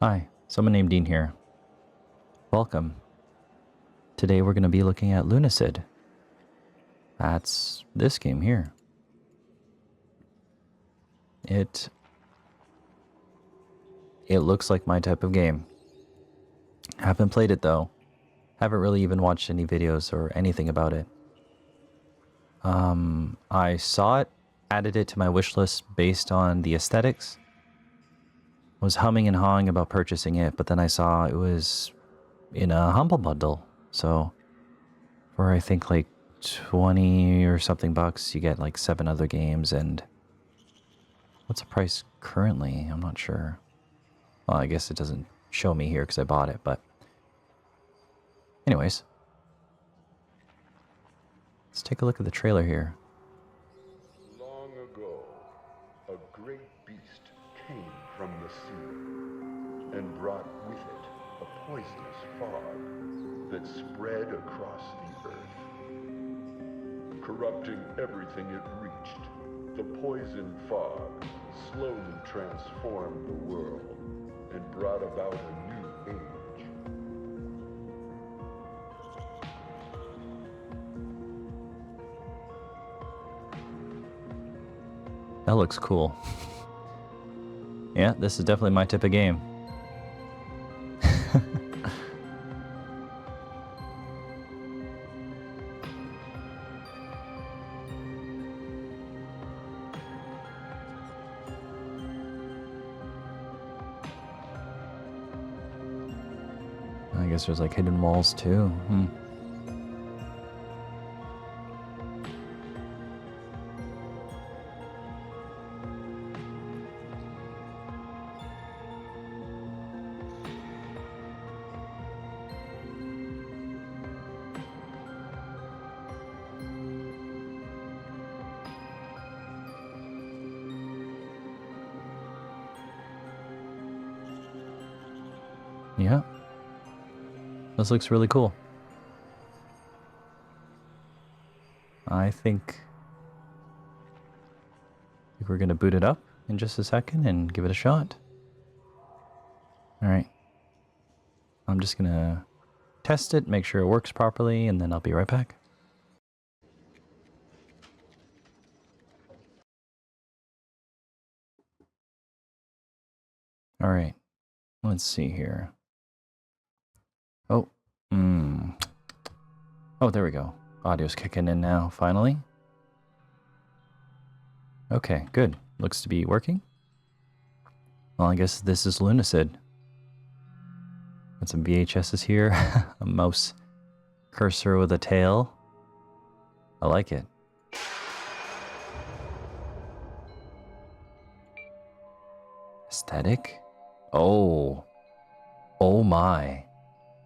Hi, SomeoneNamedDean here. Welcome. Today we're going to be looking at Lunacid. That's this game here. It looks like my type of game. Haven't played it though. Haven't really even watched any videos or anything about it. I saw it, added it to my wish list based on the aesthetics. Was humming and hawing about purchasing it, but then I saw it was in a Humble Bundle. So for I think like 20 or something bucks, you get like 7 other games. And what's the price currently? I'm not sure. Well, I guess it doesn't show me here because I bought it, but anyways, let's take a look at the trailer here. Long ago, a great beast came from the sea and brought with it a poisonous fog that spread across the earth, corrupting everything it reached. The poison fog slowly transformed the world and brought about a new age. That looks cool. Yeah, this is definitely my type of game. I guess there's like hidden walls too. Yeah. This looks really cool. I think we're going to boot it up in just a second and give it a shot. Alright. I'm just going to test it, make sure it works properly, and then I'll be right back. Alright. Let's see here. Oh. Oh, there we go. Audio's kicking in now, finally. Okay, good. Looks to be working. Well, I guess this is Lunacid. Got some VHSs here. A mouse cursor with a tail. I like it. Aesthetic? Oh. Oh my.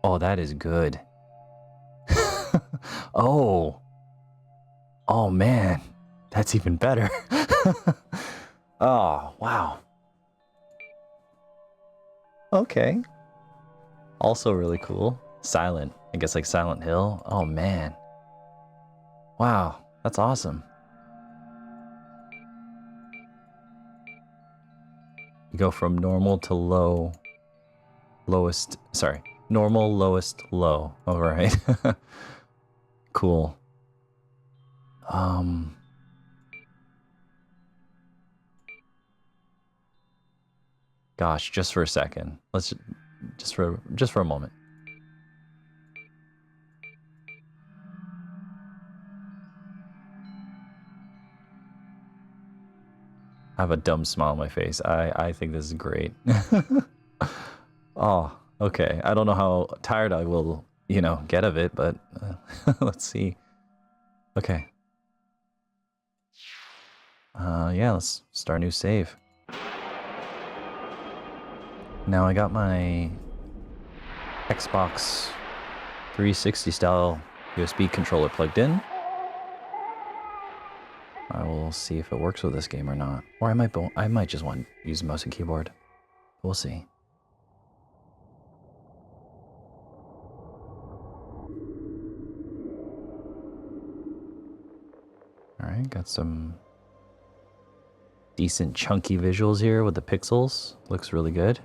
Oh, that is good. Oh. Oh man. That's even better. Oh, wow. Okay. Also really cool. Silent. I guess like Silent Hill. Oh man. Wow. That's awesome. You go from normal to low. Lowest. Sorry. Normal, lowest, low. All right. Cool. Gosh, just for a second. Let's just for a moment. I have a dumb smile on my face. I think this is great. Oh, okay. I don't know how tired I will, get of it, but let's see. Okay. Yeah, let's start a new save. Now I got my Xbox 360 style USB controller plugged in. I will see if it works with this game or not. Or I might just want to use mouse and keyboard. We'll see. Alright, got some decent chunky visuals here with the pixels. Looks really good.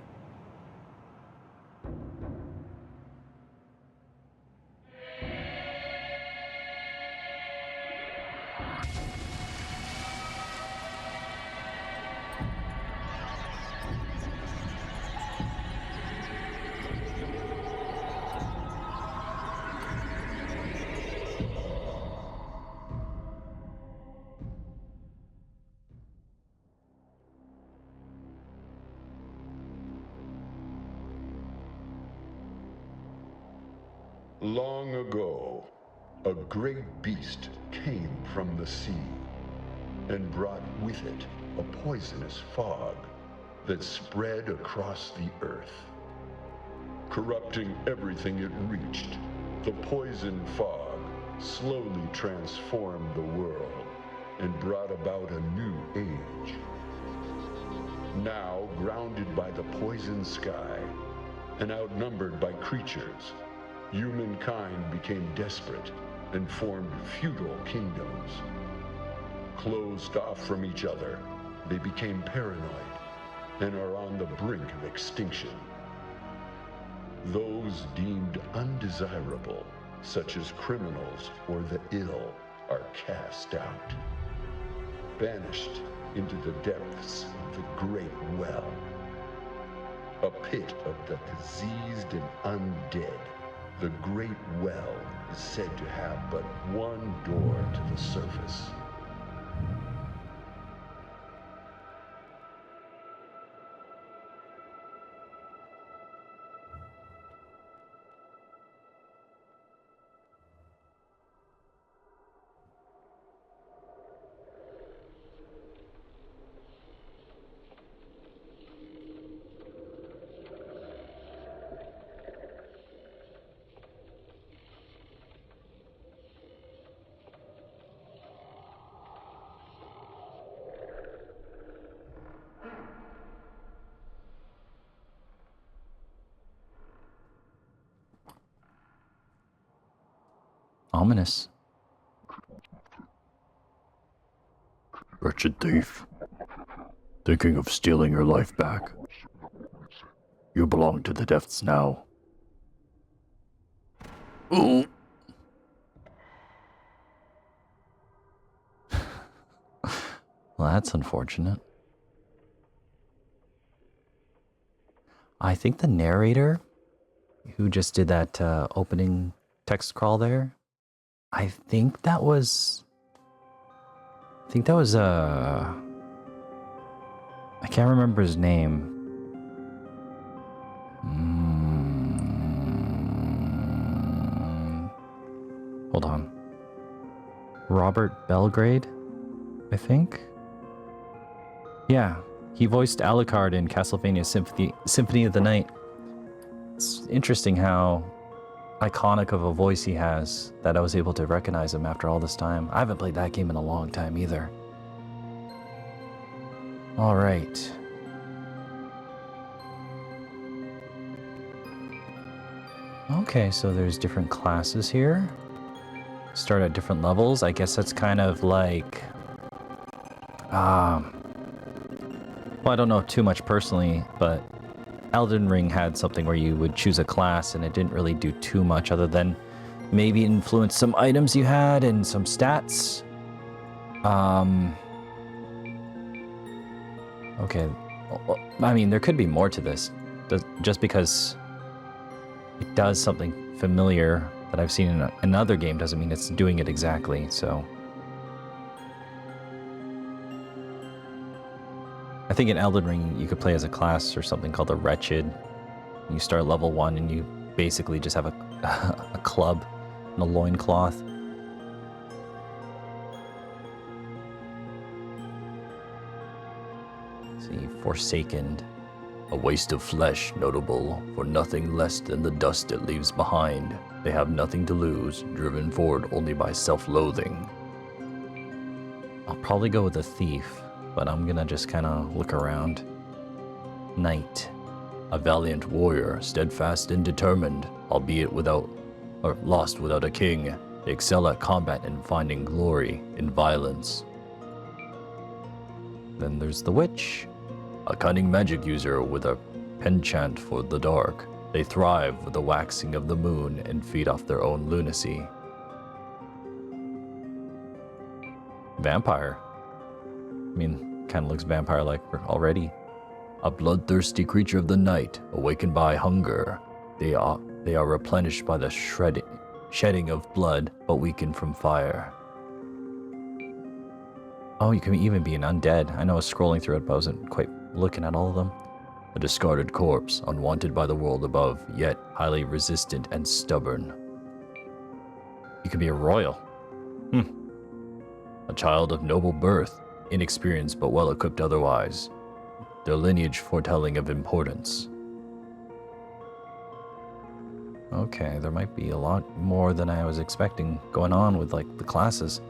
Long ago, a great beast came from the sea and brought with it a poisonous fog that spread across the earth. Corrupting everything it reached, the poison fog slowly transformed the world and brought about a new age. Now, grounded by the poison sky and outnumbered by creatures, humankind became desperate and formed feudal kingdoms. Closed off from each other, they became paranoid and are on the brink of extinction. Those deemed undesirable, such as criminals or the ill, are cast out, banished into the depths of the great well, a pit of the diseased and undead. The great well is said to have but one door to the surface. Ominous. Wretched thief. Thinking of stealing your life back. You belong to the depths now. Ooh. Well, that's unfortunate. I think the narrator who just did that opening text crawl there, I think that was I can't remember his name. Hold on. Robert Belgrade, I think. Yeah, he voiced Alucard in Castlevania Symphony of the Night. It's interesting how iconic of a voice he has that I was able to recognize him after all this time. I haven't played that game in a long time either. All right. Okay, so there's different classes here. Start at different levels. I guess that's kind of like... well, I don't know too much personally, but Elden Ring had something where you would choose a class and it didn't really do too much other than maybe influence some items you had and some stats. Okay. I mean, there could be more to this. Just because it does something familiar that I've seen in another game doesn't mean it's doing it exactly, so... I think in Elden Ring, you could play as a class or something called a Wretched. You start level 1 and you basically just have a club and a loincloth. Let's see, Forsaken. A waste of flesh, notable for nothing less than the dust it leaves behind. They have nothing to lose, driven forward only by self-loathing. I'll probably go with a Thief, but I'm gonna just kind of look around. Knight. A valiant warrior, steadfast and determined, albeit lost without a king. They excel at combat and finding glory in violence. Then there's the Witch. A cunning magic user with a penchant for the dark. They thrive with the waxing of the moon and feed off their own lunacy. Vampire. I mean, kind of looks vampire-like already. A bloodthirsty creature of the night, awakened by hunger. They are replenished by the shedding of blood, but weakened from fire. Oh, you can even be an undead. I know I was scrolling through it, but I wasn't quite looking at all of them. A discarded corpse, unwanted by the world above, yet highly resistant and stubborn. You can be a royal. A child of noble birth, inexperienced but well equipped otherwise. Their lineage foretelling of importance. Okay, there might be a lot more than I was expecting going on with, like, the classes.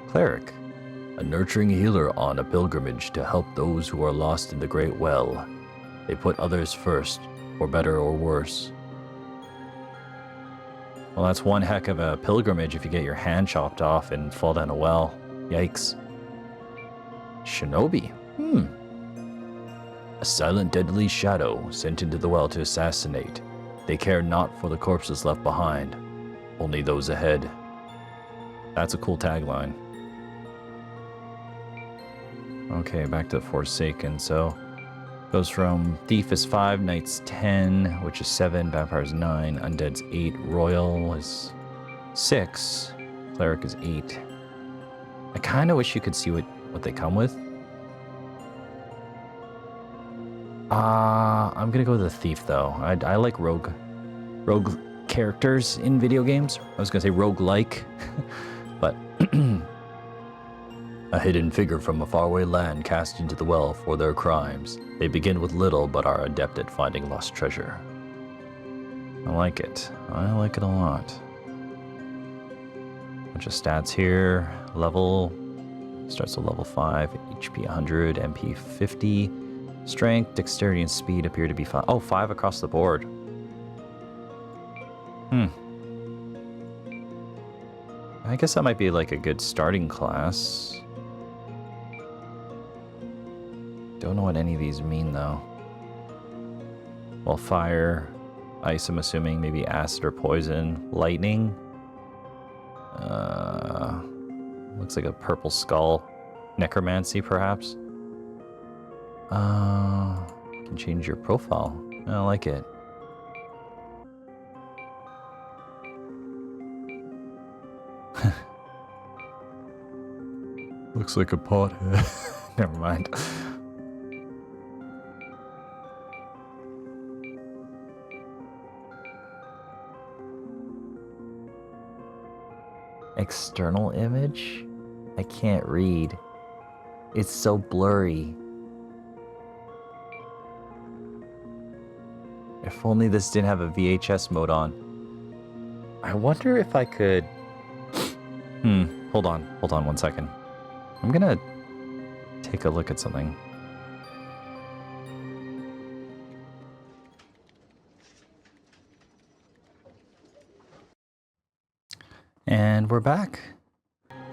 Cleric. A nurturing healer on a pilgrimage to help those who are lost in the great well. They put others first, for better or worse. Well, that's one heck of a pilgrimage if you get your hand chopped off and fall down a well. Yikes. Shinobi. A silent deadly shadow sent into the well to assassinate. They care not for the corpses left behind, only those ahead. That's a cool tagline. Okay, back to Forsaken. So, goes from Thief is 5, Knight's 10, Witch is 7, Vampire's 9, Undead's 8, Royal is 6, Cleric is 8. I kind of wish you could see what they come with. I'm gonna go with the Thief though. I like rogue characters in video games. I was gonna say rogue-like, but A hidden figure from a faraway land cast into the well for their crimes. They begin with little but are adept at finding lost treasure. I like it. I like it a lot. Bunch of stats here. Level starts at level 5, HP 100, MP 50. Strength, dexterity, and speed appear to be 5. Oh, 5 across the board. I guess that might be like a good starting class. Don't know what any of these mean though. Well, fire, ice, I'm assuming, maybe acid or poison. Lightning. Looks like a purple skull. Necromancy, perhaps. You can change your profile. I like it. Looks like a pothead. Never mind. External image? I can't read. It's so blurry. If only this didn't have a VHS mode on. I wonder if I could... Hold on 1 second. I'm gonna take a look at something. And we're back.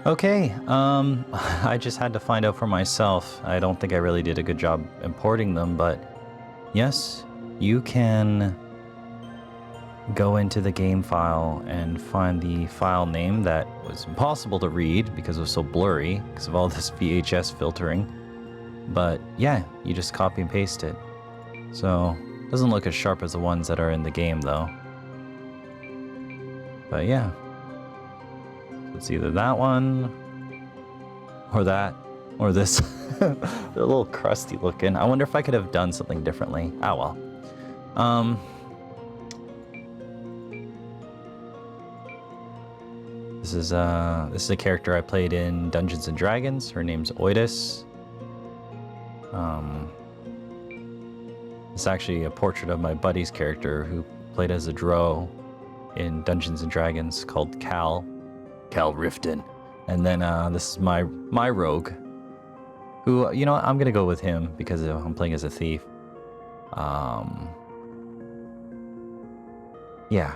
Okay, I just had to find out for myself. I don't think I really did a good job importing them, but yes, you can go into the game file and find the file name that was impossible to read because it was so blurry because of all this VHS filtering. But yeah, you just copy and paste it. So, it doesn't look as sharp as the ones that are in the game though. But yeah. It's either that one, or that, or this. They're a little crusty looking. I wonder if I could have done something differently. Ah, well. This is a character I played in Dungeons and Dragons. Her name's Oidis. It's actually a portrait of my buddy's character who played as a drow in Dungeons and Dragons called Cal Riften. And then this is my rogue, who, you know what, I'm gonna go with him because I'm playing as a thief. Yeah,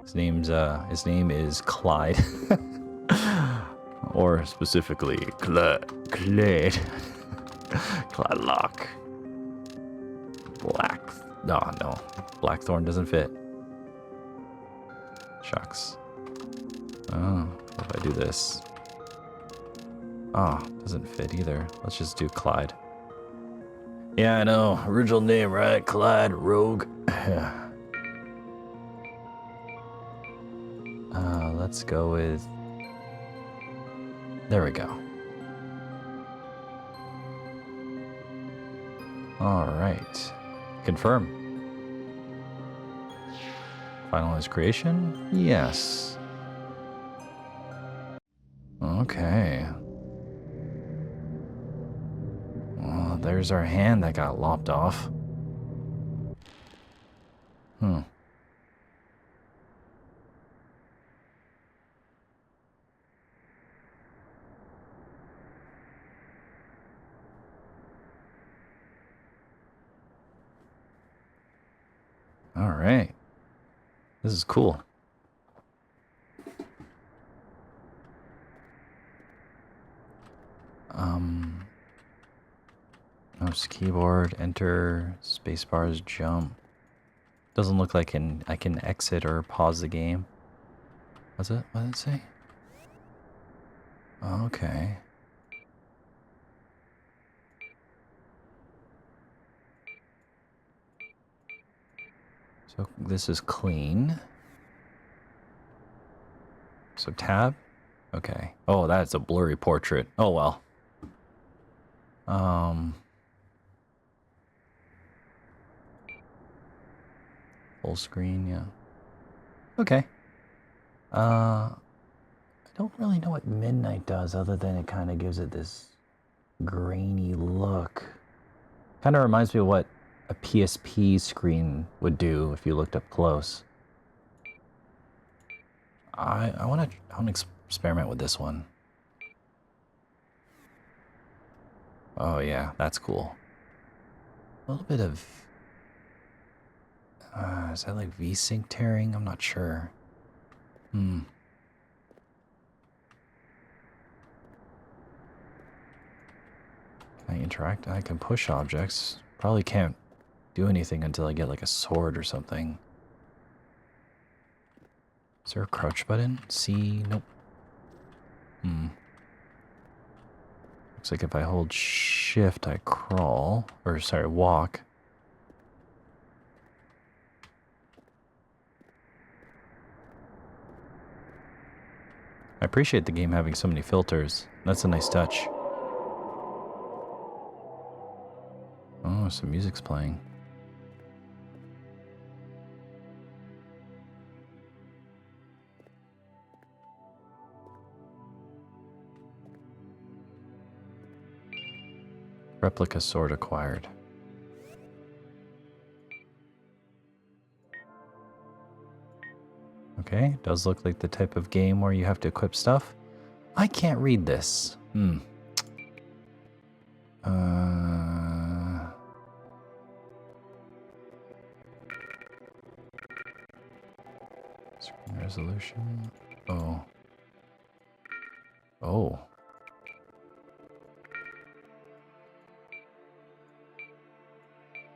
his name is Clyde, or specifically Clyde Locke. No, Blackthorn doesn't fit. Shucks. Oh, what if I do this? Oh, doesn't fit either. Let's just do Clyde. Yeah, I know. Original name, right? Clyde, rogue. Let's go with... There we go. Alright. Confirm. Finalize creation? Yes. Okay. Well, there's our hand that got lopped off. Hmm. All right. This is cool. Mouse keyboard, enter, spacebar's jump. Doesn't look like I can exit or pause the game. What's it? What did it say? Okay. So this is clean. So tab. Okay. Oh, that's a blurry portrait. Oh well. Full screen, yeah. Okay. I don't really know what Midnight does other than it kind of gives it this grainy look. Kind of reminds me of what a PSP screen would do if you looked up close. I want to experiment with this one. Oh yeah, that's cool. A little bit of is that like V-Sync tearing? I'm not sure. Can I interact? I can push objects. Probably can't do anything until I get like a sword or something. Is there a crouch button? C? Nope. Looks like if I hold shift, I crawl. Or, sorry, walk. I appreciate the game having so many filters. That's a nice touch. Oh, some music's playing. Replica sword acquired. Okay, does look like the type of game where you have to equip stuff. I can't read this. Screen resolution. Oh. Oh.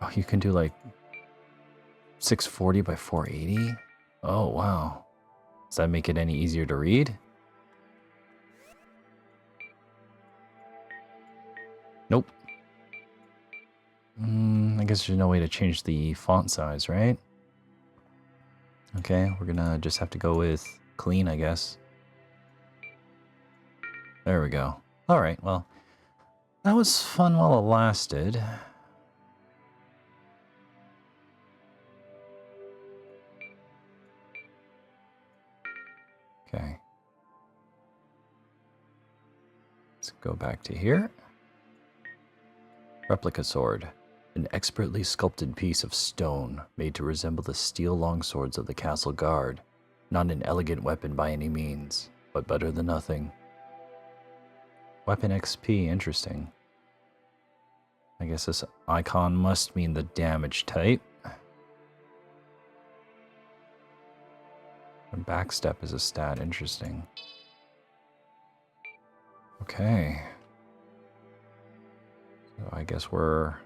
Oh, you can do like 640 by 480? Oh, wow. Does that make it any easier to read? Nope. I guess there's no way to change the font size, right? Okay, we're gonna just have to go with clean, I guess. There we go. Alright, well, that was fun while it lasted. Okay. Let's go back to here. Replica sword. An expertly sculpted piece of stone made to resemble the steel longswords of the castle guard. Not an elegant weapon by any means, but better than nothing. Weapon XP, interesting. I guess this icon must mean the damage type. And backstep is a stat, interesting. Okay. So I guess we're a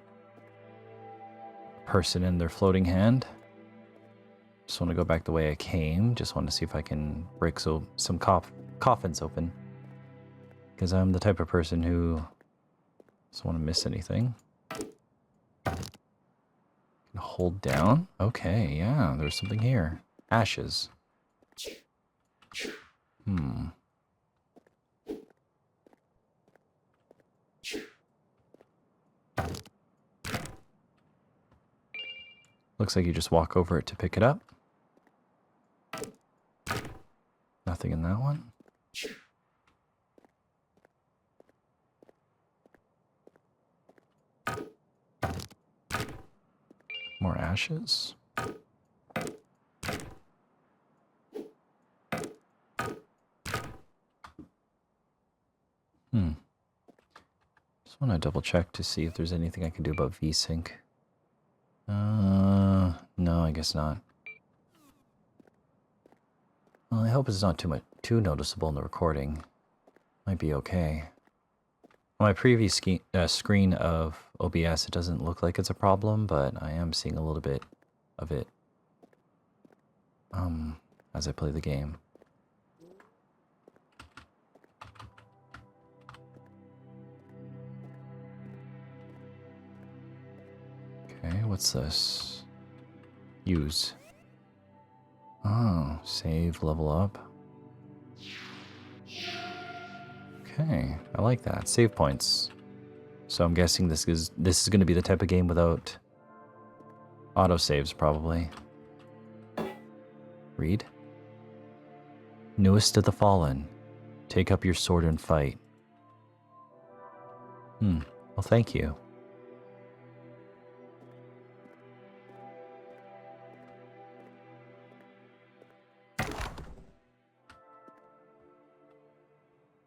person in their floating hand. Just want to go back the way I came. Just want to see if I can break some coffins open. Because I'm the type of person who doesn't want to miss anything. Hold down. Okay, yeah, there's something here. Ashes. Looks like you just walk over it to pick it up. Nothing in that one. More ashes. Just want to double check to see if there's anything I can do about VSync. No, I guess not. Well, I hope it's not too noticeable in the recording. Might be okay. On my previous screen of OBS, it doesn't look like it's a problem, but I am seeing a little bit of it as I play the game. Okay, what's this? Use. Oh, save, level up. Okay, I like that. Save points. So I'm guessing this is going to be the type of game without autosaves, probably. Read. Newest of the fallen. Take up your sword and fight. Well, thank you.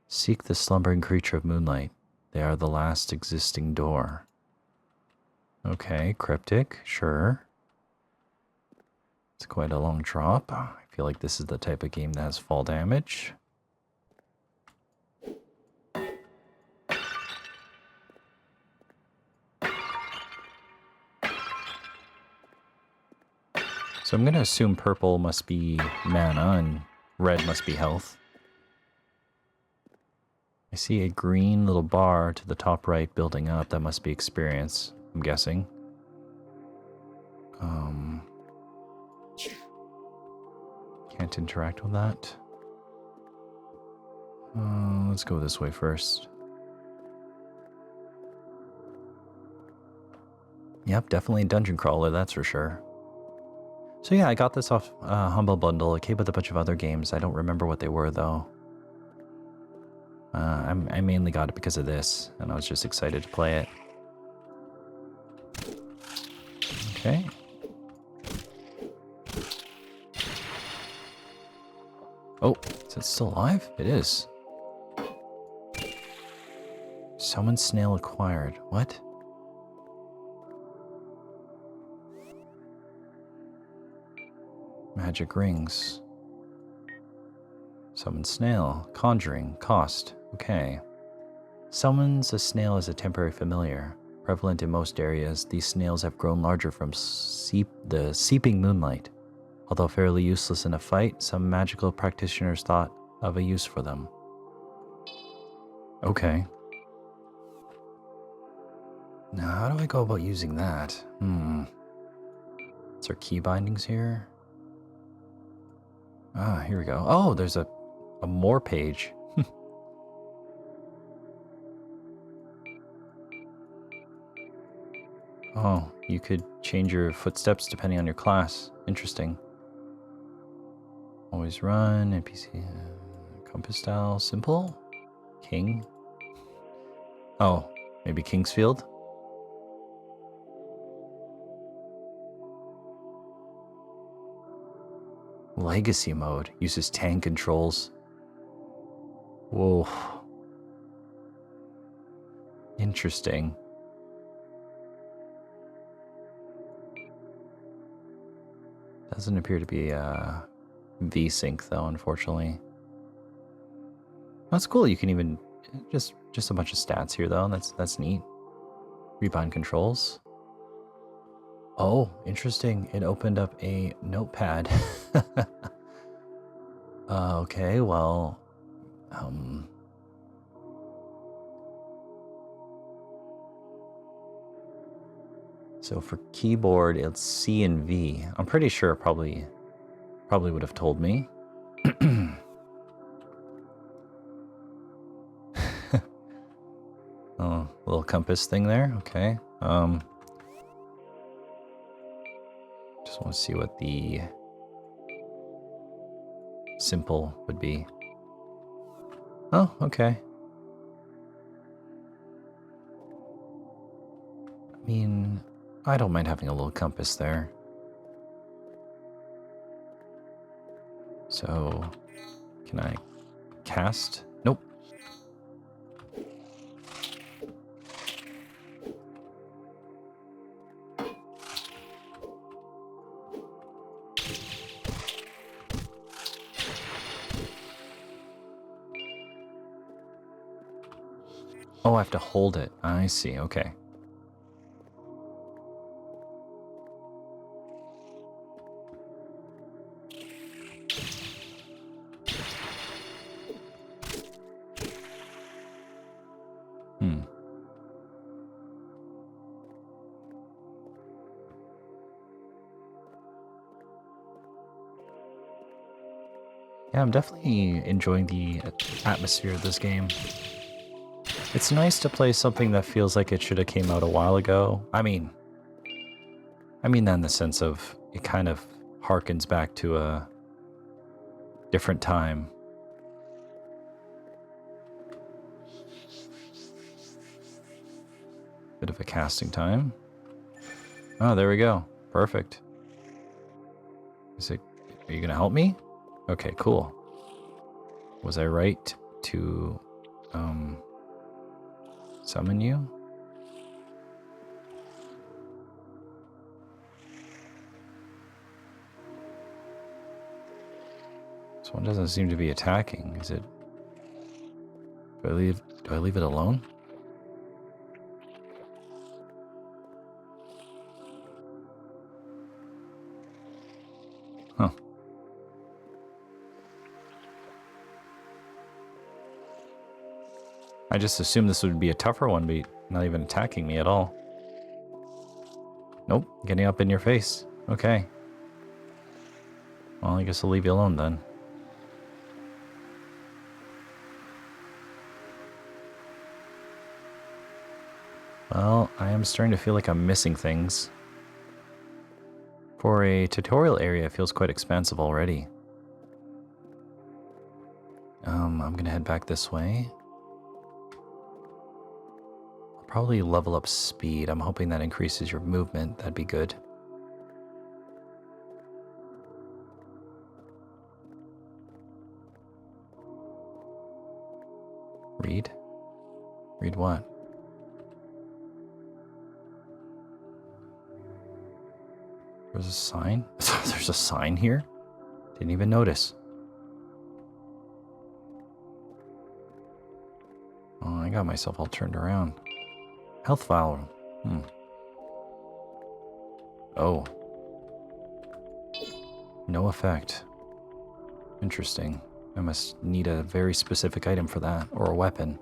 Seek the slumbering creature of moonlight. They are the last existing door. Okay, cryptic, sure. It's quite a long drop. I feel like this is the type of game that has fall damage. So I'm going to assume purple must be mana and red must be health. I see a green little bar to the top right building up. That must be experience, I'm guessing. Can't interact with that. Let's go this way first. Yep, definitely a dungeon crawler, that's for sure. So yeah, I got this off Humble Bundle. It came with a bunch of other games. I don't remember what they were, though. I mainly got it because of this, and I was just excited to play it. Okay. Oh, is it still alive? It is. Summon snail acquired. What? Magic rings. Summon snail. Conjuring. Cost. Okay. Summons a snail as a temporary familiar. Prevalent in most areas, these snails have grown larger from the seeping moonlight. Although fairly useless in a fight, some magical practitioners thought of a use for them. Okay. Now, how do I go about using that? Is there key bindings here? Ah, here we go. Oh, there's a more page. Oh, you could change your footsteps depending on your class. Interesting. Always run, NPC, compass style, simple, king. Oh, maybe Kingsfield? Legacy mode uses tank controls. Whoa. Interesting. Doesn't appear to be VSync though, unfortunately. That's cool. You can even just a bunch of stats here though. That's neat. Rebind controls. Oh, interesting. It opened up a notepad. Okay, well, so for keyboard, it's C and V. I'm pretty sure it probably would have told me. Oh, little compass thing there. Okay. Just want to see what the simple would be. Oh, okay. I mean, I don't mind having a little compass there. So, can I cast? Nope. Oh, I have to hold it. I see, okay. Yeah, I'm definitely enjoying the atmosphere of this game. It's nice to play something that feels like it should have came out a while ago. I mean that in the sense of it kind of harkens back to a different time. Bit of a casting time. Oh, there we go. Perfect. Are you gonna help me? Okay, cool. Was I right to summon you? This one doesn't seem to be attacking. Is it? Do I leave it alone? Huh. I just assumed this would be a tougher one, but not even attacking me at all. Nope, getting up in your face. Okay. Well, I guess I'll leave you alone then. Well, I am starting to feel like I'm missing things. For a tutorial area, it feels quite expansive already. I'm gonna head back this way. I'll probably level up speed. I'm hoping that increases your movement. That'd be good. Read? Read what? There's a sign? There's a sign here? Didn't even notice. Oh, I got myself all turned around. Health vial. Oh. No effect. Interesting. I must need a very specific item for that, or a weapon.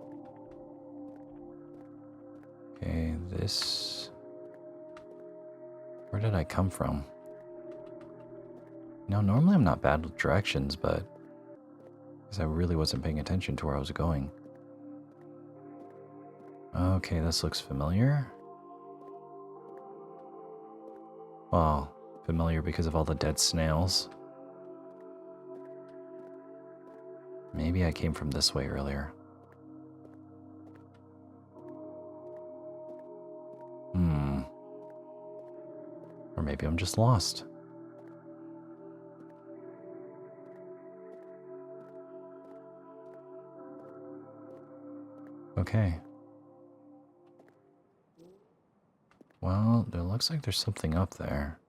Okay, this... Where did I come from? Now, normally I'm not bad with directions, but... because I really wasn't paying attention to where I was going. Okay, this looks familiar. Well, familiar because of all the dead snails. Maybe I came from this way earlier. Or maybe I'm just lost. Okay. Well, there looks like there's something up there.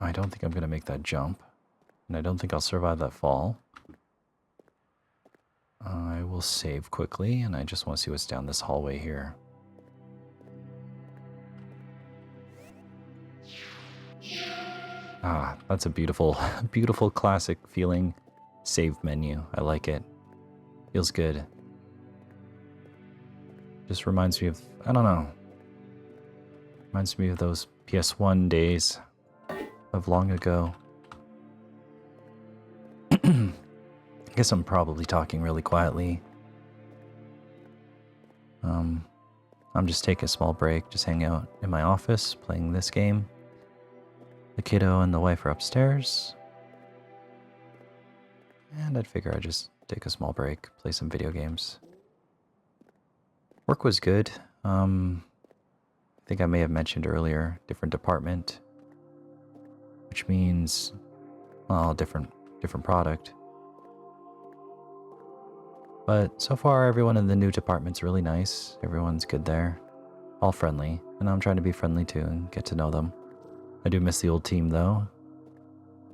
I don't think I'm going to make that jump. And I don't think I'll survive that fall. I will save quickly, and I just want to see what's down this hallway here. Ah, that's a beautiful, beautiful classic feeling save menu. I like it. Feels good. Just reminds me of, I don't know. Reminds me of those PS1 days of long ago. I guess I'm probably talking really quietly. I'm just taking a small break, just hanging out in my office, playing this game. The kiddo and the wife are upstairs. And I'd figure I'd just take a small break, play some video games. Work was good. I think I may have mentioned earlier, different department, which means, well, different product. But so far, everyone in the new department's really nice. Everyone's good there. All friendly. And I'm trying to be friendly too and get to know them. I do miss the old team though.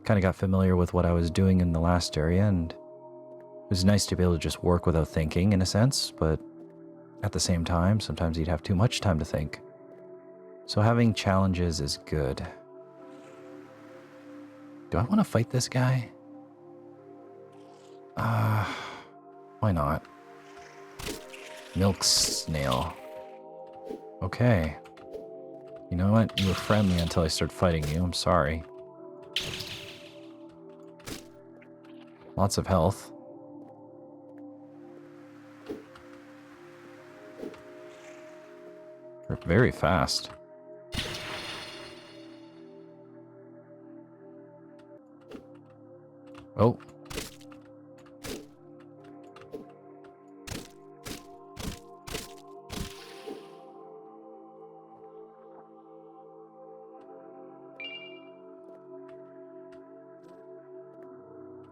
Kind of got familiar with what I was doing in the last area, and it was nice to be able to just work without thinking in a sense, but at the same time, sometimes you'd have too much time to think. So having challenges is good. Do I want to fight this guy? Why not? Milk snail. Okay. You know what? You were friendly until I started fighting you. I'm sorry. Lots of health. You're very fast. Oh.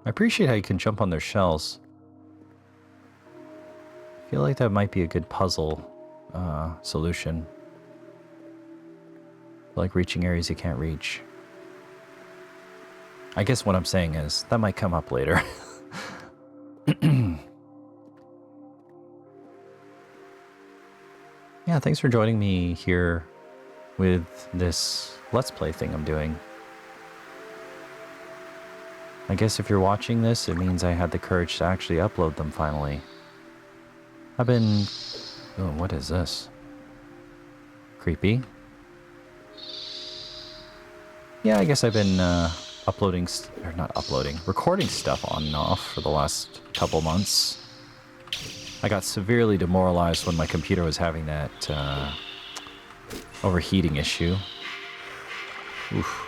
I appreciate how you can jump on their shells. I feel like that might be a good puzzle solution. Like reaching areas you can't reach. I guess what I'm saying is, that might come up later. Yeah, thanks for joining me here with this Let's Play thing I'm doing. I guess if you're watching this, it means I had the courage to actually upload them finally. I've been... Oh, what is this? Creepy. Yeah, I guess I've been recording stuff on and off for the last couple months. I got severely demoralized when my computer was having that overheating issue. Oof.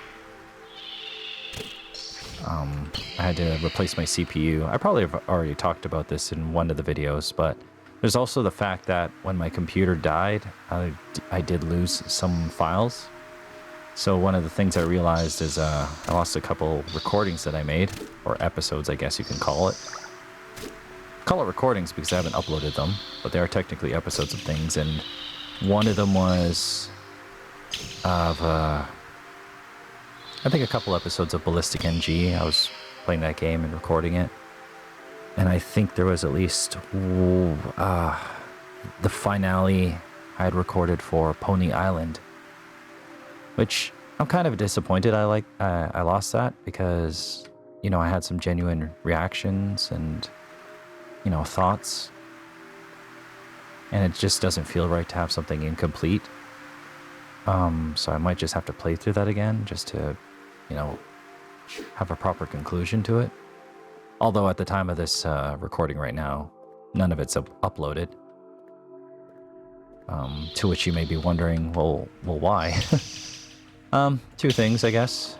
I had to replace my CPU. I probably have already talked about this in one of the videos, but there's also the fact that when my computer died, I did lose some files. So one of the things I realized is I lost a couple recordings that I made, or episodes, I guess you can call it. Call it recordings because I haven't uploaded them, but they are technically episodes of things, and one of them was of, I think a couple episodes of Ballistic NG. I was playing that game and recording it. And I think there was at least the finale I had recorded for Pony Island, which I'm kind of disappointed I lost that because, you know, I had some genuine reactions and, you know, thoughts. And it just doesn't feel right to have something incomplete. So I might just have to play through that again just to, you know, have a proper conclusion to it. Although at the time of this recording right now, none of it's uploaded. To which you may be wondering, well, why? Two things, I guess.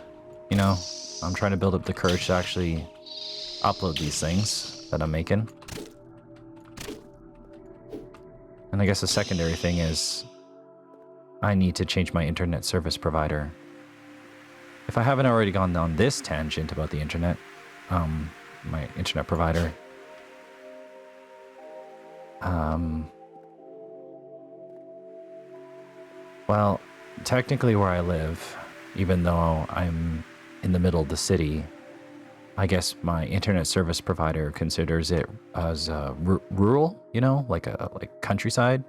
You know, I'm trying to build up the courage to actually upload these things that I'm making. And I guess the secondary thing is I need to change my internet service provider. If I haven't already gone down this tangent about the internet, my internet provider, well, technically where I live, even though I'm in the middle of the city, I guess my internet service provider considers it as rural, you know, like countryside.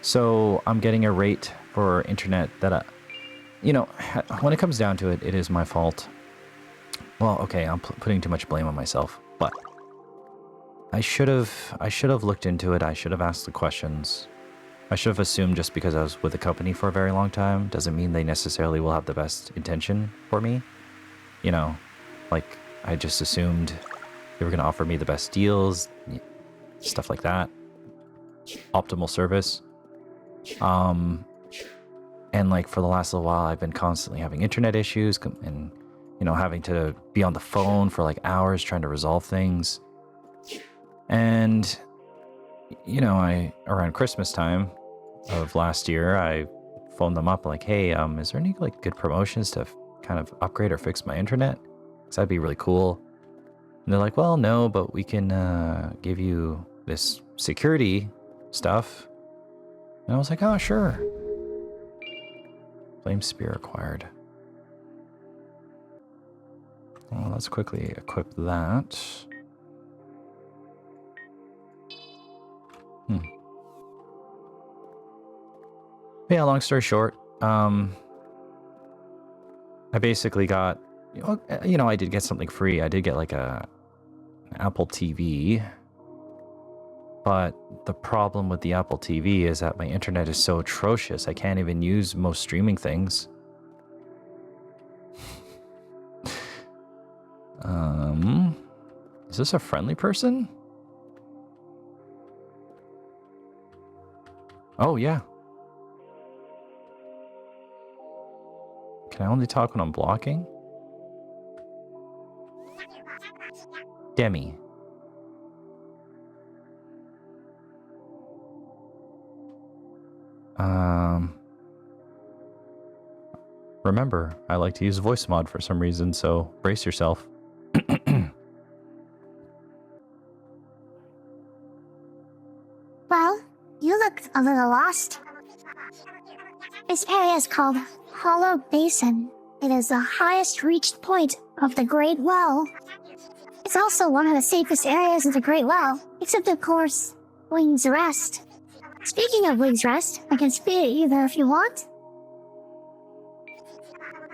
So I'm getting a rate for internet that, you know, when it comes down to it, it is my fault. Well, okay, I'm putting too much blame on myself, but I should have looked into it. I should have asked the questions. I should have assumed just because I was with a company for a very long time doesn't mean they necessarily will have the best intention for me. You know, like I just assumed they were going to offer me the best deals, stuff like that. Optimal service. And like for the last little while, I've been constantly having internet issues and you know, having to be on the phone for like hours trying to resolve things. And, you know, around Christmas time of last year, I phoned them up like, hey, is there any like good promotions to kind of upgrade or fix my internet? Because that'd be really cool. And they're like, well, no, but we can give you this security stuff. And I was like, oh, sure. Flame Spear acquired. Well, let's quickly equip that. Yeah, long story short, I basically got, you know, I did get something free. I did get like an Apple TV. But the problem with the Apple TV is that my internet is so atrocious, I can't even use most streaming things. Is this a friendly person? Oh, yeah. Can I only talk when I'm blocking? Demi. Remember, I like to use voice mod for some reason, so brace yourself. Well, you look a little lost. This area is called Hollow Basin. It is the highest reached point of the Great Well. It's also one of the safest areas of the Great Well, except of course, Wing's Rest. Speaking of Wing's Rest, I can speed it either if you want.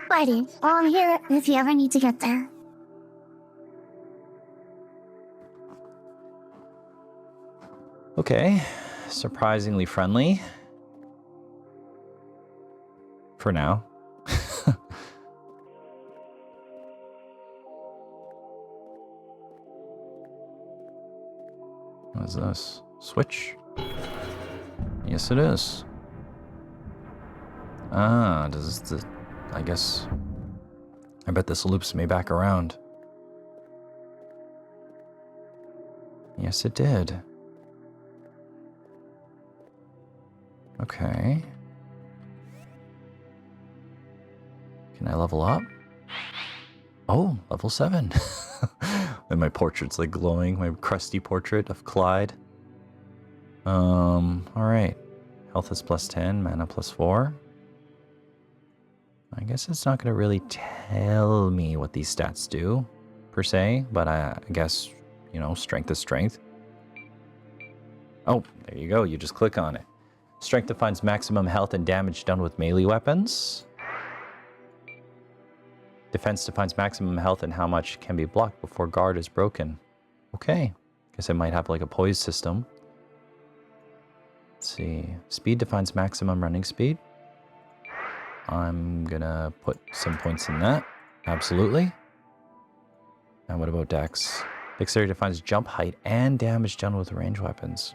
Buddy, while I'm here if you ever need to get there. Okay, surprisingly friendly. For now. What is this? Switch? Yes, it is. Ah, does the... I guess... I bet this loops me back around. Yes, it did. Okay. Can I level up? Oh, level 7. And my portrait's like glowing, my crusty portrait of Clyde. Alright. Health is plus 10, mana plus 4. I guess it's not going to really tell me what these stats do, per se, but I guess, you know, strength is strength. Oh, there you go, you just click on it. Strength defines maximum health and damage done with melee weapons. Defense defines maximum health and how much can be blocked before guard is broken. Okay, guess it might have like a poise system. Let's see, speed defines maximum running speed. I'm gonna put some points in that, absolutely. And what about dex? Dexterity defines jump height and damage done with range weapons.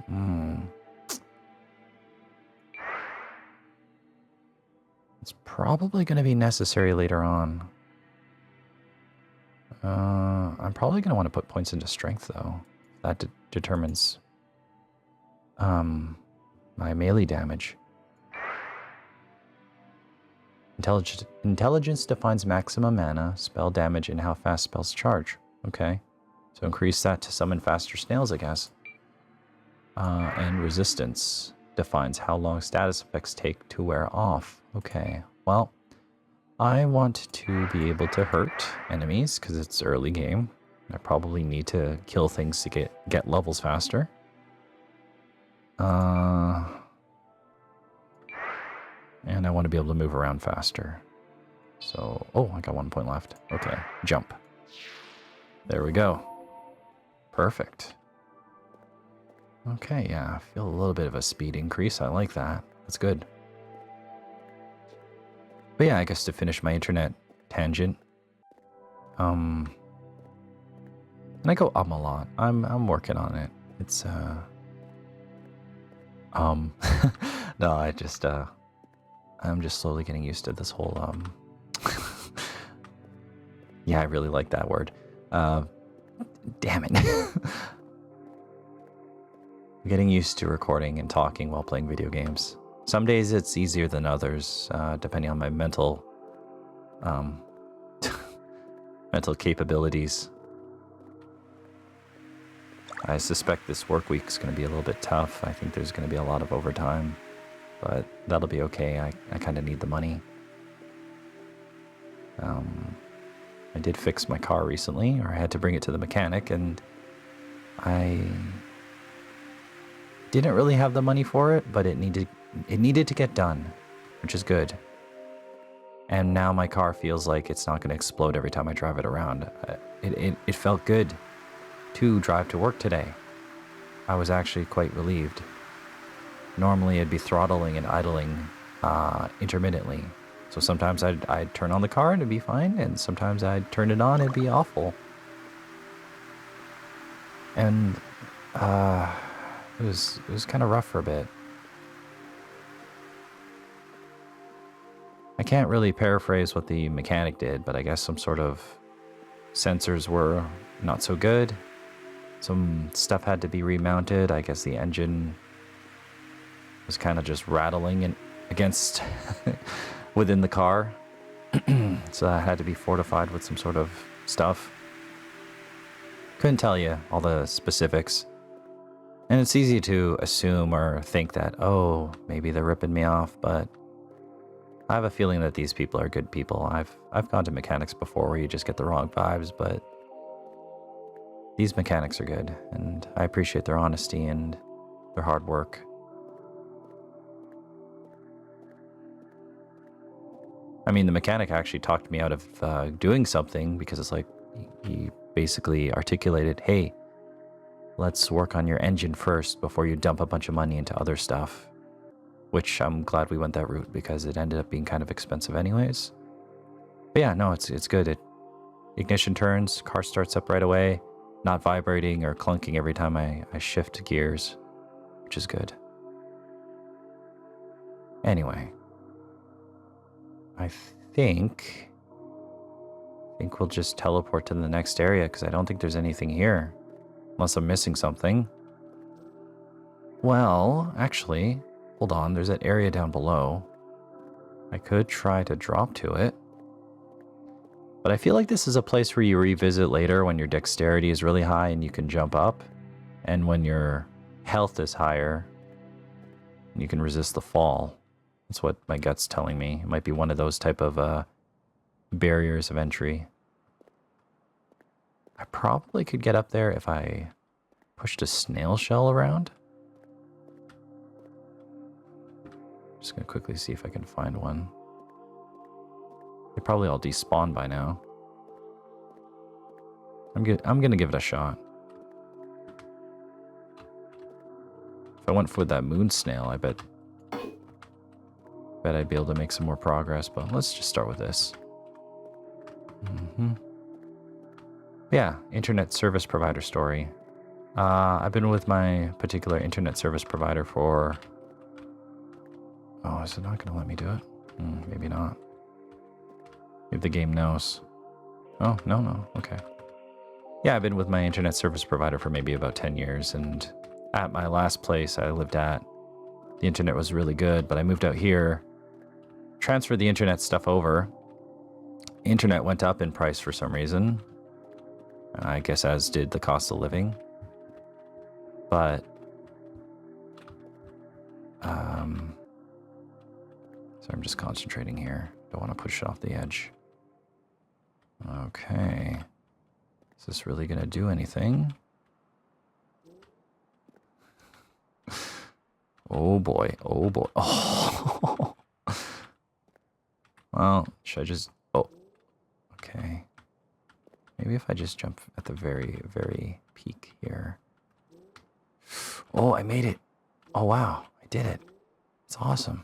It's probably gonna be necessary later on. I'm probably going to want to put points into strength, though. That determines my melee damage. Intelligence defines maximum mana, spell damage, and how fast spells charge. Okay. So increase that to summon faster snails, I guess. And resistance defines how long status effects take to wear off. Okay. Well... I want to be able to hurt enemies because it's early game. I probably need to kill things to get levels faster. And I want to be able to move around faster. So, oh, I got 1 point left. Okay, jump. There we go. Perfect. Okay, yeah, I feel a little bit of a speed increase. I like that. That's good. But yeah, I guess to finish my internet tangent, and I go a lot. I'm working on it. It's no, I'm just slowly getting used to this whole Yeah, I really like that word. Damn it. I'm getting used to recording and talking while playing video games. Some days it's easier than others, depending on my mental mental capabilities. I suspect this work week's going to be a little bit tough. I think there's going to be a lot of overtime, but that'll be okay. I kind of need the money. I did fix my car recently, or I had to bring it to the mechanic, and I didn't really have the money for it, but it needed to get done, which is good. And now my car feels like it's not going to explode every time I drive it around. It felt good to drive to work today. I was actually quite relieved. Normally I'd be throttling and idling intermittently. So sometimes I'd turn on the car and it'd be fine, and sometimes I'd turn it on and it'd be awful. And it was kind of rough for a bit. I can't really paraphrase what the mechanic did, but I guess some sort of sensors were not so good. Some stuff had to be remounted. I guess the engine was kind of just rattling against within the car. So that had to be fortified with some sort of stuff. Couldn't tell you all the specifics. And it's easy to assume or think that, oh, maybe they're ripping me off, but I have a feeling that these people are good people. I've gone to mechanics before where you just get the wrong vibes, but these mechanics are good, and I appreciate their honesty and their hard work. I mean, the mechanic actually talked me out of doing something, because it's like, he basically articulated, hey, let's work on your engine first before you dump a bunch of money into other stuff. Which I'm glad we went that route, because it ended up being kind of expensive anyways. But yeah, no, it's good. Ignition turns, car starts up right away, not vibrating or clunking every time I shift gears, which is good. Anyway, I think we'll just teleport to the next area, because I don't think there's anything here, unless I'm missing something. Well, actually, hold on, there's that area down below. I could try to drop to it. But I feel like this is a place where you revisit later when your dexterity is really high and you can jump up. And when your health is higher, you can resist the fall. That's what my gut's telling me. It might be one of those type of barriers of entry. I probably could get up there if I pushed a snail shell around. Just gonna quickly see if I can find one. They probably all despawn by now. I'm gonna give it a shot. If I went for that moon snail, I bet I'd be able to make some more progress, but let's just start with this. Yeah, internet service provider story. I've been with my particular internet service provider for... Oh, is it not going to let me do it? Maybe not. Maybe the game knows. Oh, no. Okay. Yeah, I've been with my internet service provider for maybe about 10 years, and at my last place I lived at, the internet was really good, but I moved out here, transferred the internet stuff over. Internet went up in price for some reason. I guess as did the cost of living. But so I'm just concentrating here. Don't want to push it off the edge. Okay. Is this really going to do anything? Oh boy. Oh boy. Oh. Well, should I just... Oh. Okay. Maybe if I just jump at the very, very peak here. Oh, I made it. Oh, wow. I did it. It's awesome.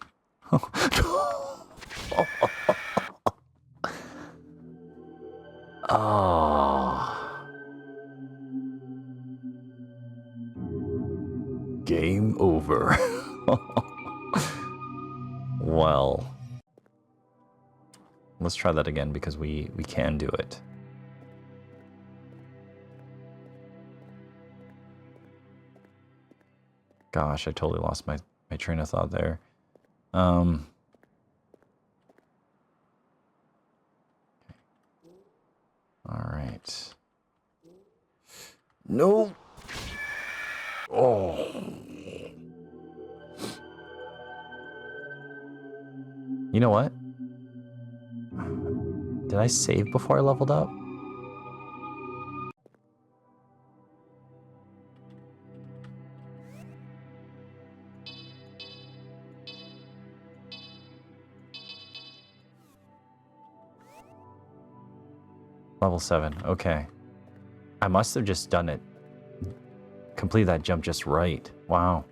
Oh. Game over. Well, let's try that again, because we can do it. Gosh, I totally lost my train of thought there. All right. No. Oh. You know what? Did I save before I leveled up? Level 7, okay. I must have just done it. Complete that jump just right. Wow.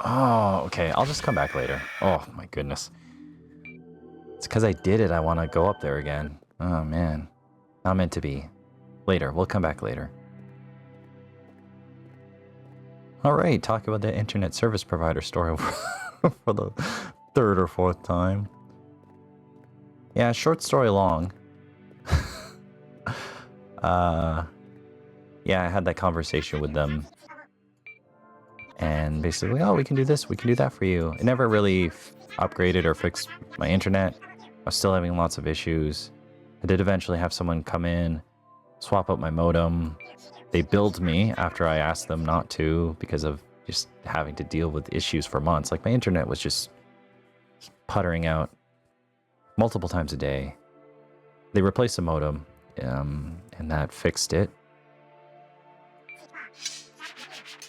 Oh, okay. I'll just come back later. Oh, my goodness. It's because I did it. I want to go up there again. Oh, man. Not meant to be. Later. We'll come back later. All right. Talk about the internet service provider story for the third or fourth time. Yeah, short story long. Yeah, I had that conversation with them. And basically, oh, we can do this, we can do that for you. It never really upgraded or fixed my internet. I was still having lots of issues. I did eventually have someone come in, swap out my modem. They billed me after I asked them not to because of just having to deal with issues for months. Like my internet was just puttering out multiple times a day. They replaced the modem, and that fixed it.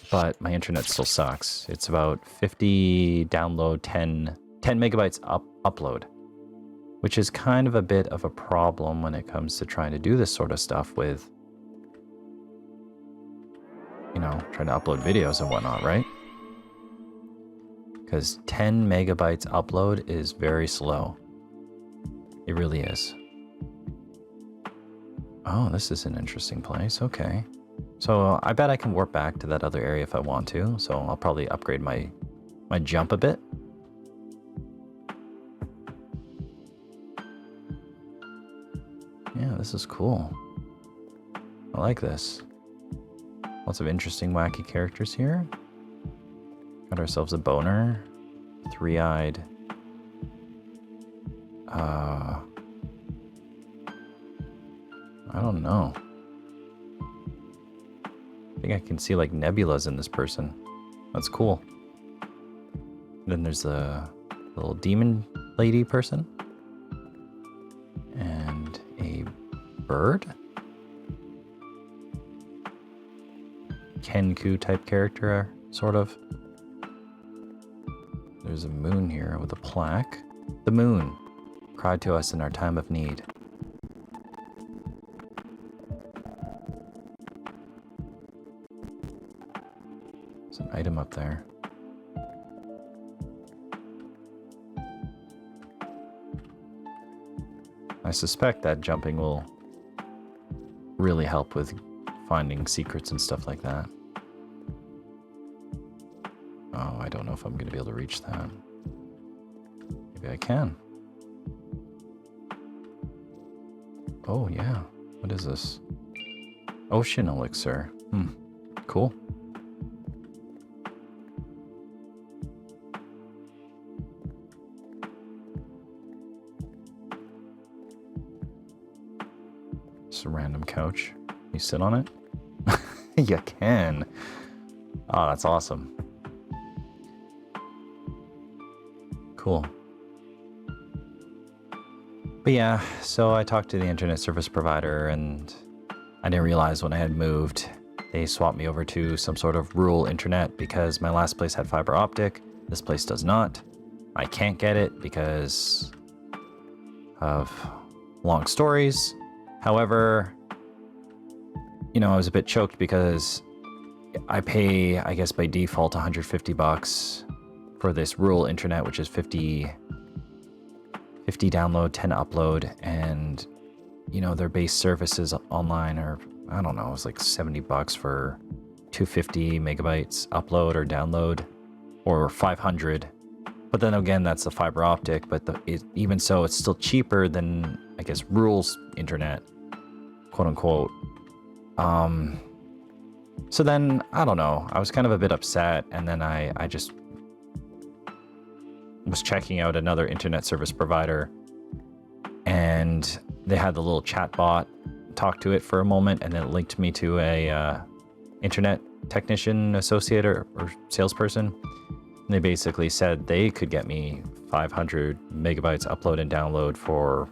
But my internet still sucks. It's about 50 download, 10 megabytes upload, which is kind of a bit of a problem when it comes to trying to do this sort of stuff with, you know, trying to upload videos and whatnot, right? Because 10 megabytes upload is very slow. It really is. Oh, this is an interesting place. Okay. So I bet I can warp back to that other area if I want to. So I'll probably upgrade my jump a bit. Yeah, this is cool. I like this. Lots of interesting, wacky characters here. Got ourselves a boner. Three-eyed. I don't know. I think I can see like nebulas in this person. That's cool. Then there's the little demon lady person. And a bird? Kenku type character, sort of. There's a moon here with a plaque. The moon cried to us in our time of need. There's an item up there. I suspect that jumping will really help with finding secrets and stuff like that. Oh, I don't know if I'm going to be able to reach that. Maybe I can. Oh, yeah. What is this? Ocean elixir. Cool. Just a random couch. You sit on it? You can. Oh, that's awesome. Cool. But yeah, so I talked to the internet service provider and I didn't realize when I had moved, they swapped me over to some sort of rural internet because my last place had fiber optic. This place does not. I can't get it because of long stories. However, you know, I was a bit choked because I pay, I guess by default, $150 for this rural internet, which is 50 download, 10 upload, and you know, their base services online are, I don't know, it's like $70 for 250 megabytes upload or download. or 500. But then again, that's the fiber optic. But even so, it's still cheaper than, I guess, rural internet, quote unquote. So then, I don't know. I was kind of a bit upset, and then I just was checking out another internet service provider, and they had the little chat bot talk to it for a moment, and then it linked me to a internet technician associate or salesperson. And they basically said they could get me 500 megabytes upload and download for,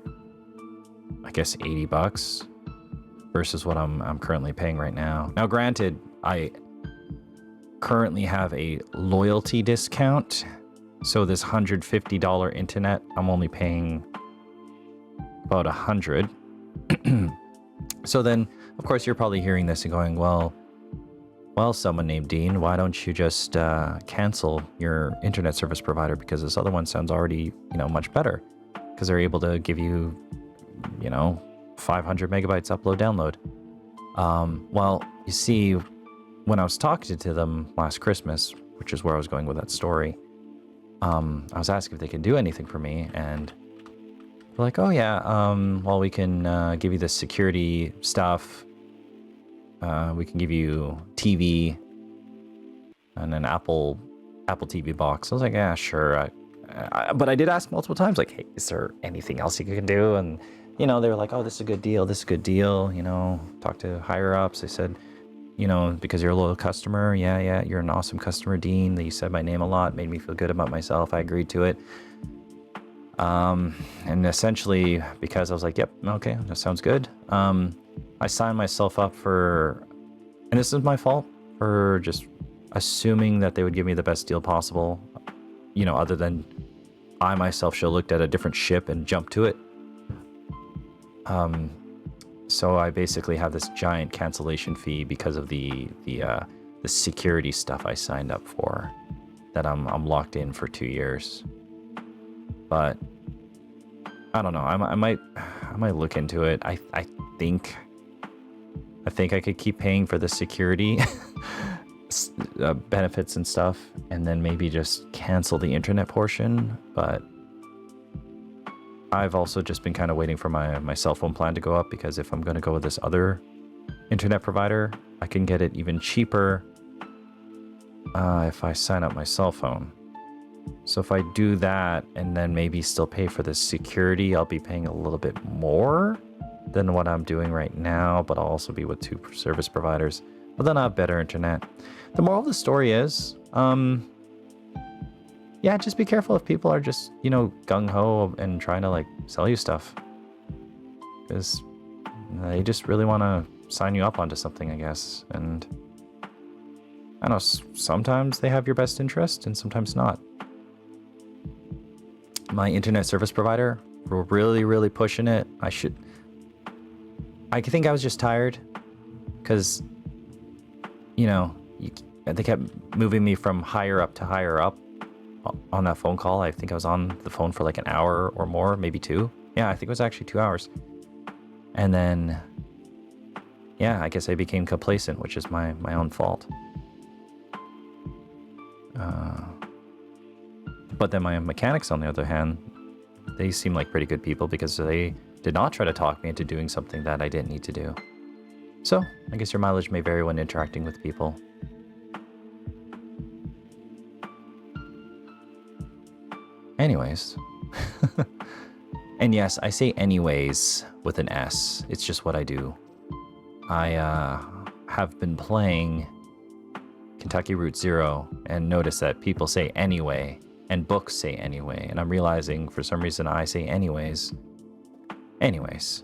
I guess, $80 versus what I'm currently paying right now. Now, granted, I currently have a loyalty discount. So this $150 internet, I'm only paying about 100. So then, of course, you're probably hearing this and going, well, someone named Dean, why don't you just cancel your internet service provider? Because this other one sounds already, much better. Because they're able to give you, 500 megabytes upload, download. Well, you see, when I was talking to them last Christmas, which is where I was going with that story, I was asking if they can do anything for me, and they're like, oh yeah, well, we can give you the security stuff. We can give you TV and an Apple TV box. I was like, yeah, sure. But I did ask multiple times, like, hey, is there anything else you can do? And, they were like, oh, this is a good deal. This is a good deal. Talk to higher ups. They said, because you're a loyal customer. Yeah, you're an awesome customer, Dean. You said my name a lot, made me feel good about myself. I agreed to it. And essentially, because I was like, yep, okay, that sounds good. I signed myself up for, and this is my fault, for just assuming that they would give me the best deal possible, other than I myself should have looked at a different ship and jumped to it. So I basically have this giant cancellation fee because of the security stuff I signed up for, that I'm locked in for 2 years. But I don't know. I might look into it. I think I could keep paying for the security benefits and stuff, and then maybe just cancel the internet portion. But I've also just been kind of waiting for my cell phone plan to go up, because if I'm going to go with this other internet provider, I can get it even cheaper if I sign up my cell phone. So if I do that and then maybe still pay for the security, I'll be paying a little bit more than what I'm doing right now, but I'll also be with 2 service providers. But then I'll have better internet. The moral of the story is, yeah, just be careful if people are just, gung-ho and trying to, sell you stuff. Because they just really want to sign you up onto something, I guess. And I know sometimes they have your best interest and sometimes not. My internet service provider were really, really pushing it. I think I was just tired because, they kept moving me from higher up to higher up on that phone call. I think I was on the phone for an hour or more, maybe 2. Yeah, I think it was actually 2 hours. And then, yeah, I guess I became complacent, which is my own fault. But then my mechanics, on the other hand, they seem like pretty good people, because they did not try to talk me into doing something that I didn't need to do. So, I guess your mileage may vary when interacting with people. Anyways. And yes, I say anyways with an S. It's just what I do. I have been playing Kentucky Route Zero and noticed that people say anyway, and books say anyway, and I'm realizing for some reason I say anyways. Anyways.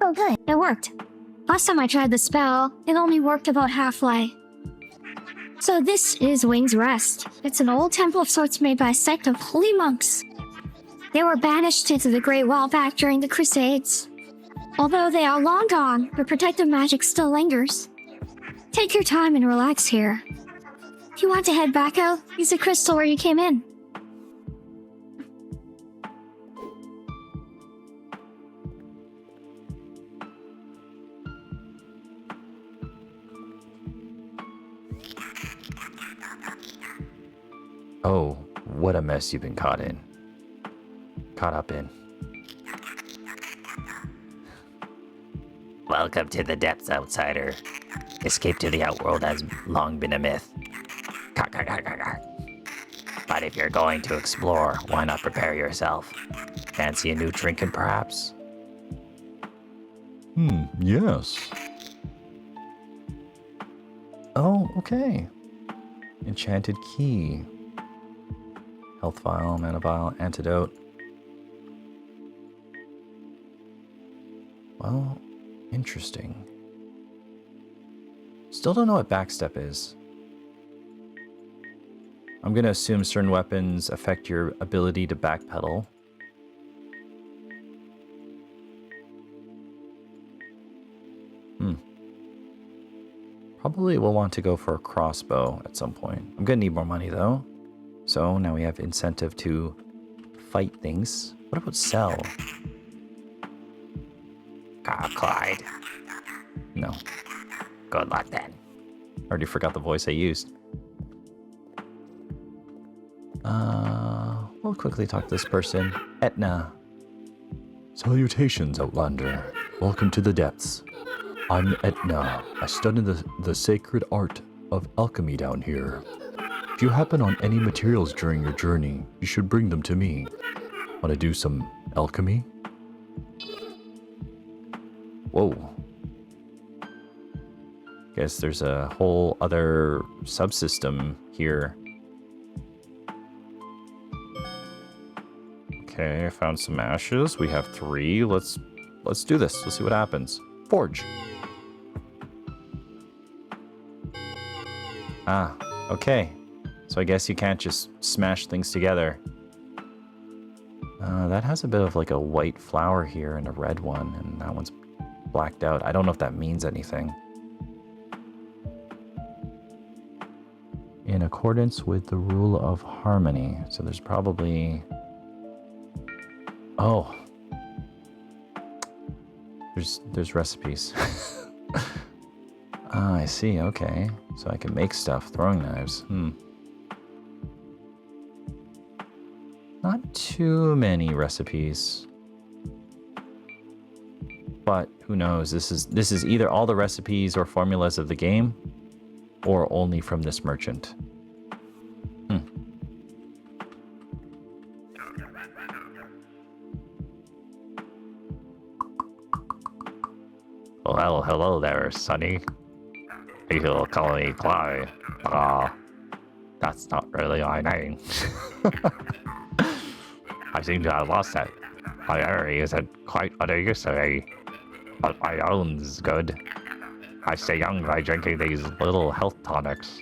Oh good, it worked. Last time I tried the spell, it only worked about halfway. So this is Wing's Rest. It's an old temple of sorts made by a sect of holy monks. They were banished into the Great Wall back during the Crusades. Although they are long gone, their protective magic still lingers. Take your time and relax here. If you want to head back out, use the crystal where you came in. Oh, what a mess you've been caught up in. Welcome to the depths, outsider. Escape to the outworld has long been a myth. But if you're going to explore, why not prepare yourself? Fancy a new trinket, perhaps? Yes. Oh, okay. Enchanted key. Health vial, mana vial, antidote. Well, interesting. Still don't know what backstep is. I'm gonna assume certain weapons affect your ability to backpedal. Probably will want to go for a crossbow at some point. I'm gonna need more money though. So now we have incentive to fight things. What about sell? Clyde. No, Good luck then. already forgot the voice I used. We'll quickly talk to this person. Etna. Salutations, Outlander. Welcome to the depths. I'm Etna. I study the sacred art of alchemy down here. If you happen on any materials during your journey, you should bring them to me. Want to do some alchemy? Whoa. Guess there's a whole other subsystem here. Okay, I found some ashes. We have 3. Let's do this. Let's see what happens. Forge. Ah, okay. So I guess you can't just smash things together. That has a bit of like a white flower here and a red one, and that one's blacked out. I don't know if that means anything. In accordance with the rule of harmony. So there's probably... Oh. There's recipes. Ah, I see, okay. So I can make stuff, throwing knives. Not too many recipes. But who knows? This is either all the recipes or formulas of the game, or only from this merchant. Well, hello there, Sonny. You'll call me Clyde. That's not really my name. I seem to have lost that. My memory isn't quite what it used to be, but my own's good. I stay young by drinking these little health tonics.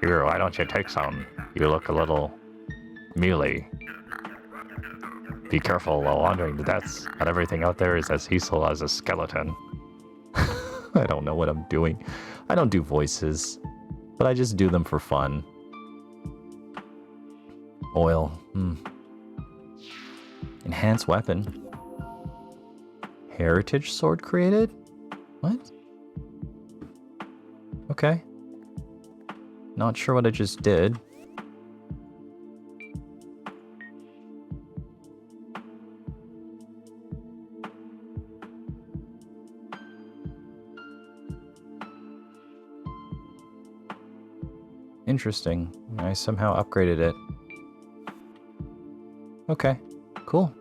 Here, why don't you take some? You look a little muley. Be careful while wandering the depths. Not everything out there is as useful as a skeleton. I don't know what I'm doing. I don't do voices, but I just do them for fun. Oil. Enhanced weapon. Heritage sword created? What? Okay. Not sure what I just did. Interesting. I somehow upgraded it. Okay, cool.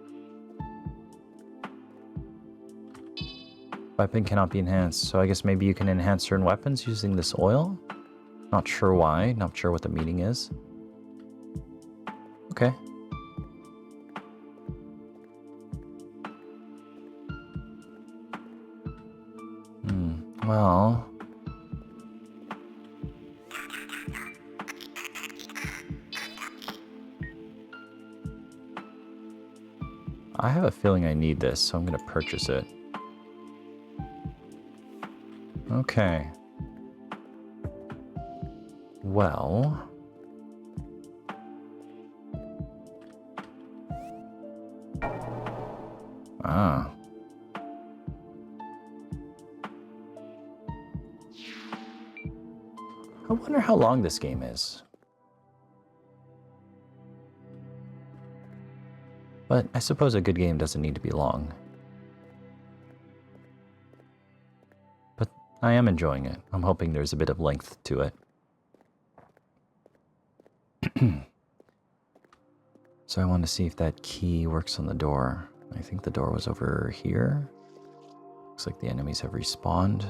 Weapon cannot be enhanced, so I guess maybe you can enhance certain weapons using this oil? Not sure why, not sure what the meaning is. Okay. Well... I have a feeling I need this, so I'm going to purchase it. Okay. Well... Ah. I wonder how long this game is. But I suppose a good game doesn't need to be long. But I am enjoying it. I'm hoping there's a bit of length to it. So I want to see if that key works on the door. I think the door was over here. Looks like the enemies have respawned.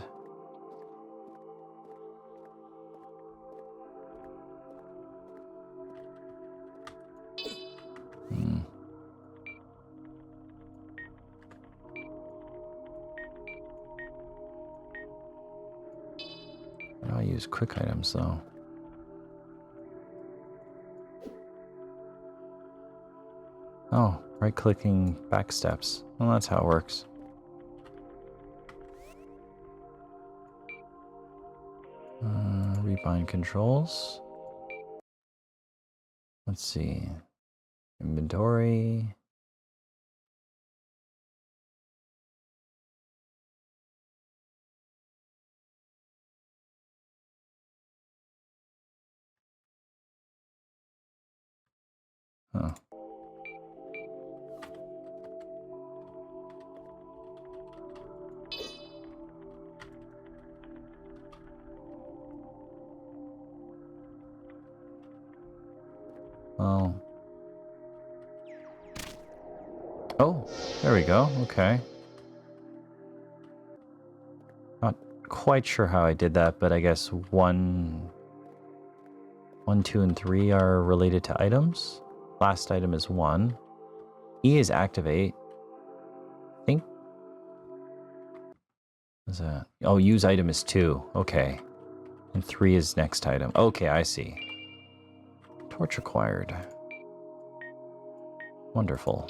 How do I use quick items though? Oh, right-clicking back steps. Well, that's how it works. Rebind controls. Let's see. Inventory. Huh. Oh. Oh, there we go. Okay. Not quite sure how I did that, but I guess 1, 2, and 3 are related to items. Last item is 1. E is activate. I think. What's that? Oh, use item is 2. Okay. And 3 is next item. Okay, I see. Torch acquired. Wonderful.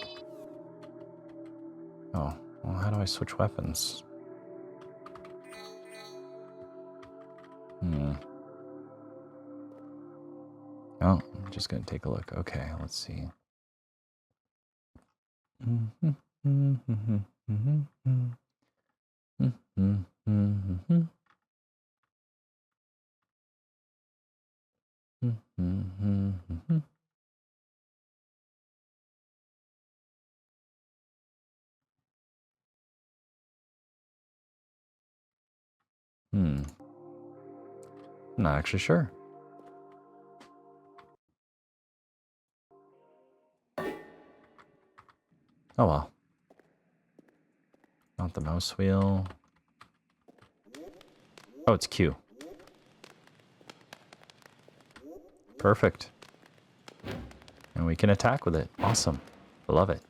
Oh, well, how do I switch weapons? Oh, I'm just gonna take a look. Okay, let's see. Not actually sure. Oh well. Not the mouse wheel. Oh, it's Q. Perfect. And we can attack with it. Awesome. I love it.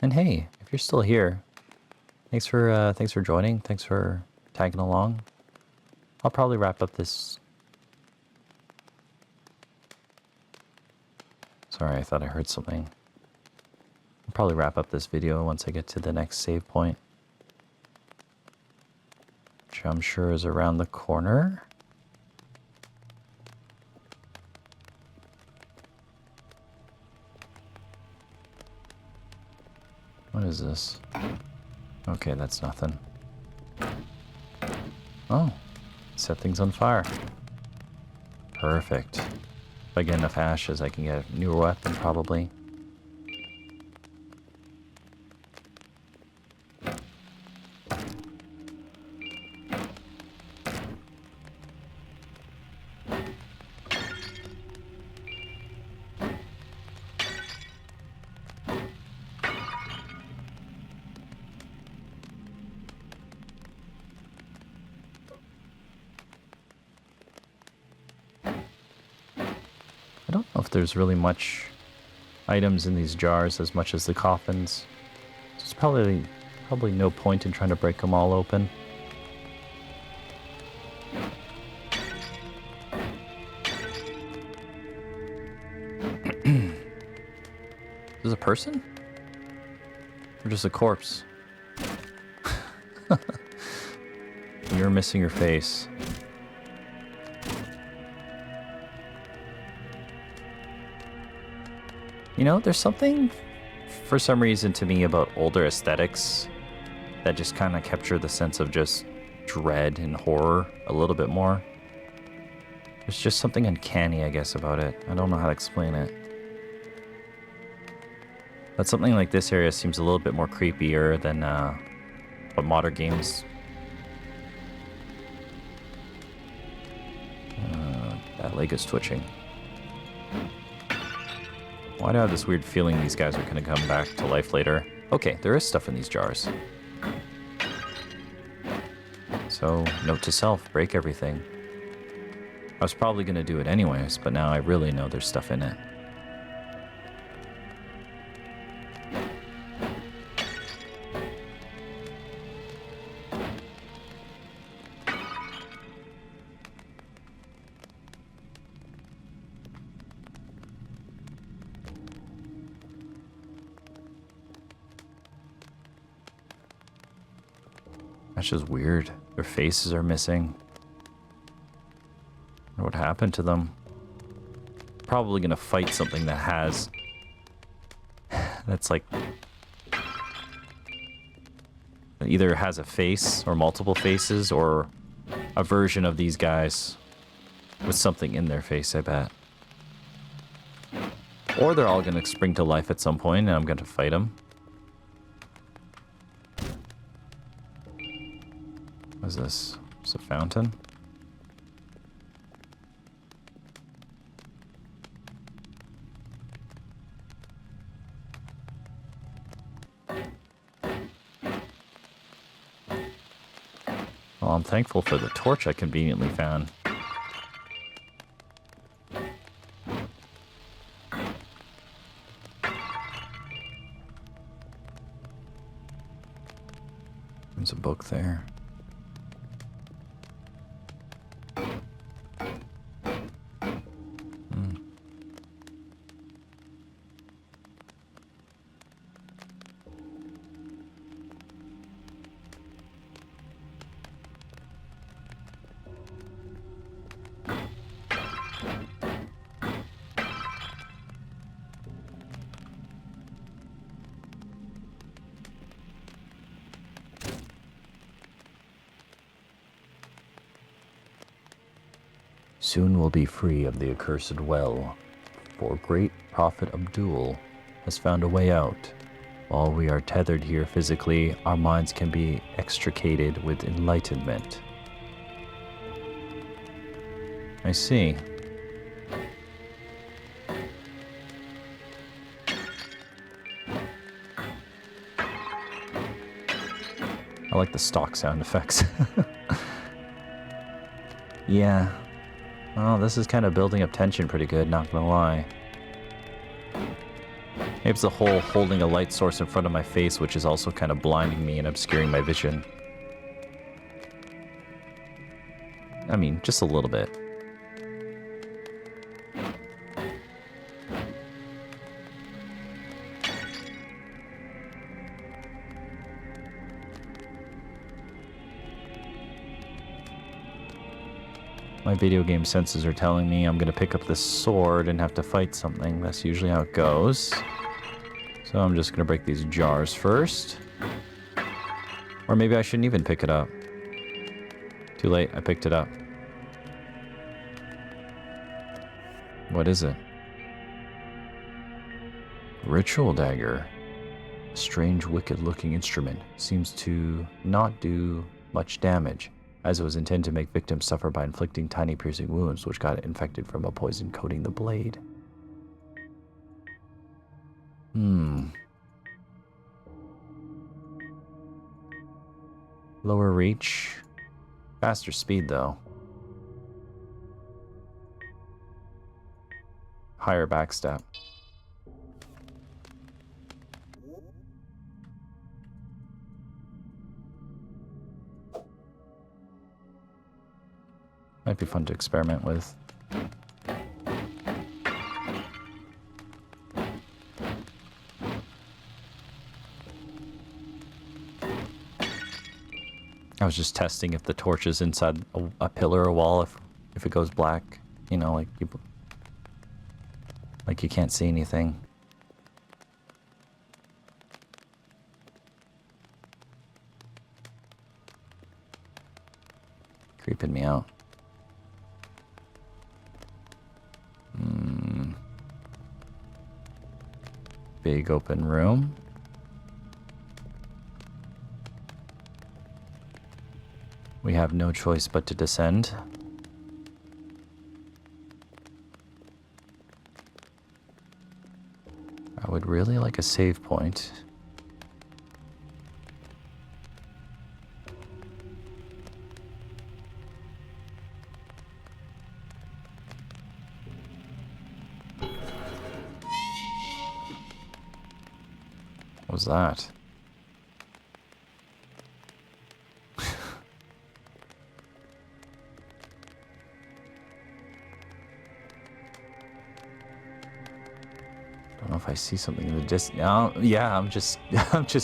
And hey, if you're still here, thanks for joining. Thanks for tagging along. I'll probably wrap up this. Sorry, I thought I heard something. I'll probably wrap up this video once I get to the next save point, which I'm sure is around the corner. What is this? Okay, that's nothing. Oh, set things on fire. Perfect. If I get enough ashes, I can get a newer weapon, probably. I don't know if there's really much items in these jars as much as the coffins. There's probably no point in trying to break them all open. Is this a person? Or just a corpse? You're missing your face. You know, there's something, for some reason, to me about older aesthetics that just kind of capture the sense of just dread and horror a little bit more. There's just something uncanny, I guess, about it. I don't know how to explain it. But something like this area seems a little bit more creepier than what modern games... that leg is twitching. Why do I have this weird feeling these guys are going to come back to life later? Okay, there is stuff in these jars. So, note to self, break everything. I was probably going to do it anyways, but now I really know there's stuff in it. That's just weird. Their faces are missing. What happened to them? Probably gonna fight something that has... that's like... either has a face, or multiple faces, or a version of these guys with something in their face, I bet. Or they're all gonna spring to life at some point, and I'm gonna fight them. What is this? It's a fountain? Well, I'm thankful for the torch I conveniently found. There's a book there. Soon we'll be free of the accursed well, for great Prophet Abdul has found a way out. While we are tethered here physically, our minds can be extricated with enlightenment. I see. I like the stock sound effects. Yeah. Well, this is kind of building up tension pretty good, not gonna lie. Maybe it's the whole holding a light source in front of my face, which is also kind of blinding me and obscuring my vision. I mean, just a little bit. My video game senses are telling me I'm gonna pick up this sword and have to fight something. That's usually how it goes. So I'm just gonna break these jars first. Or maybe I shouldn't even pick it up. Too late, I picked it up. What is it? Ritual dagger. A strange, wicked-looking instrument. Seems to not do much damage, as it was intended to make victims suffer by inflicting tiny piercing wounds which got infected from a poison coating the blade. Lower reach. Faster speed, though. Higher backstep. Might be fun to experiment with. I was just testing if the torch is inside a pillar or wall, if it goes black, you know, like you can't see anything. creeping me out. Big open room. We have no choice but to descend. I would really like a save point. What was that? Don't know if I see something in the distance. Oh, yeah, I'm just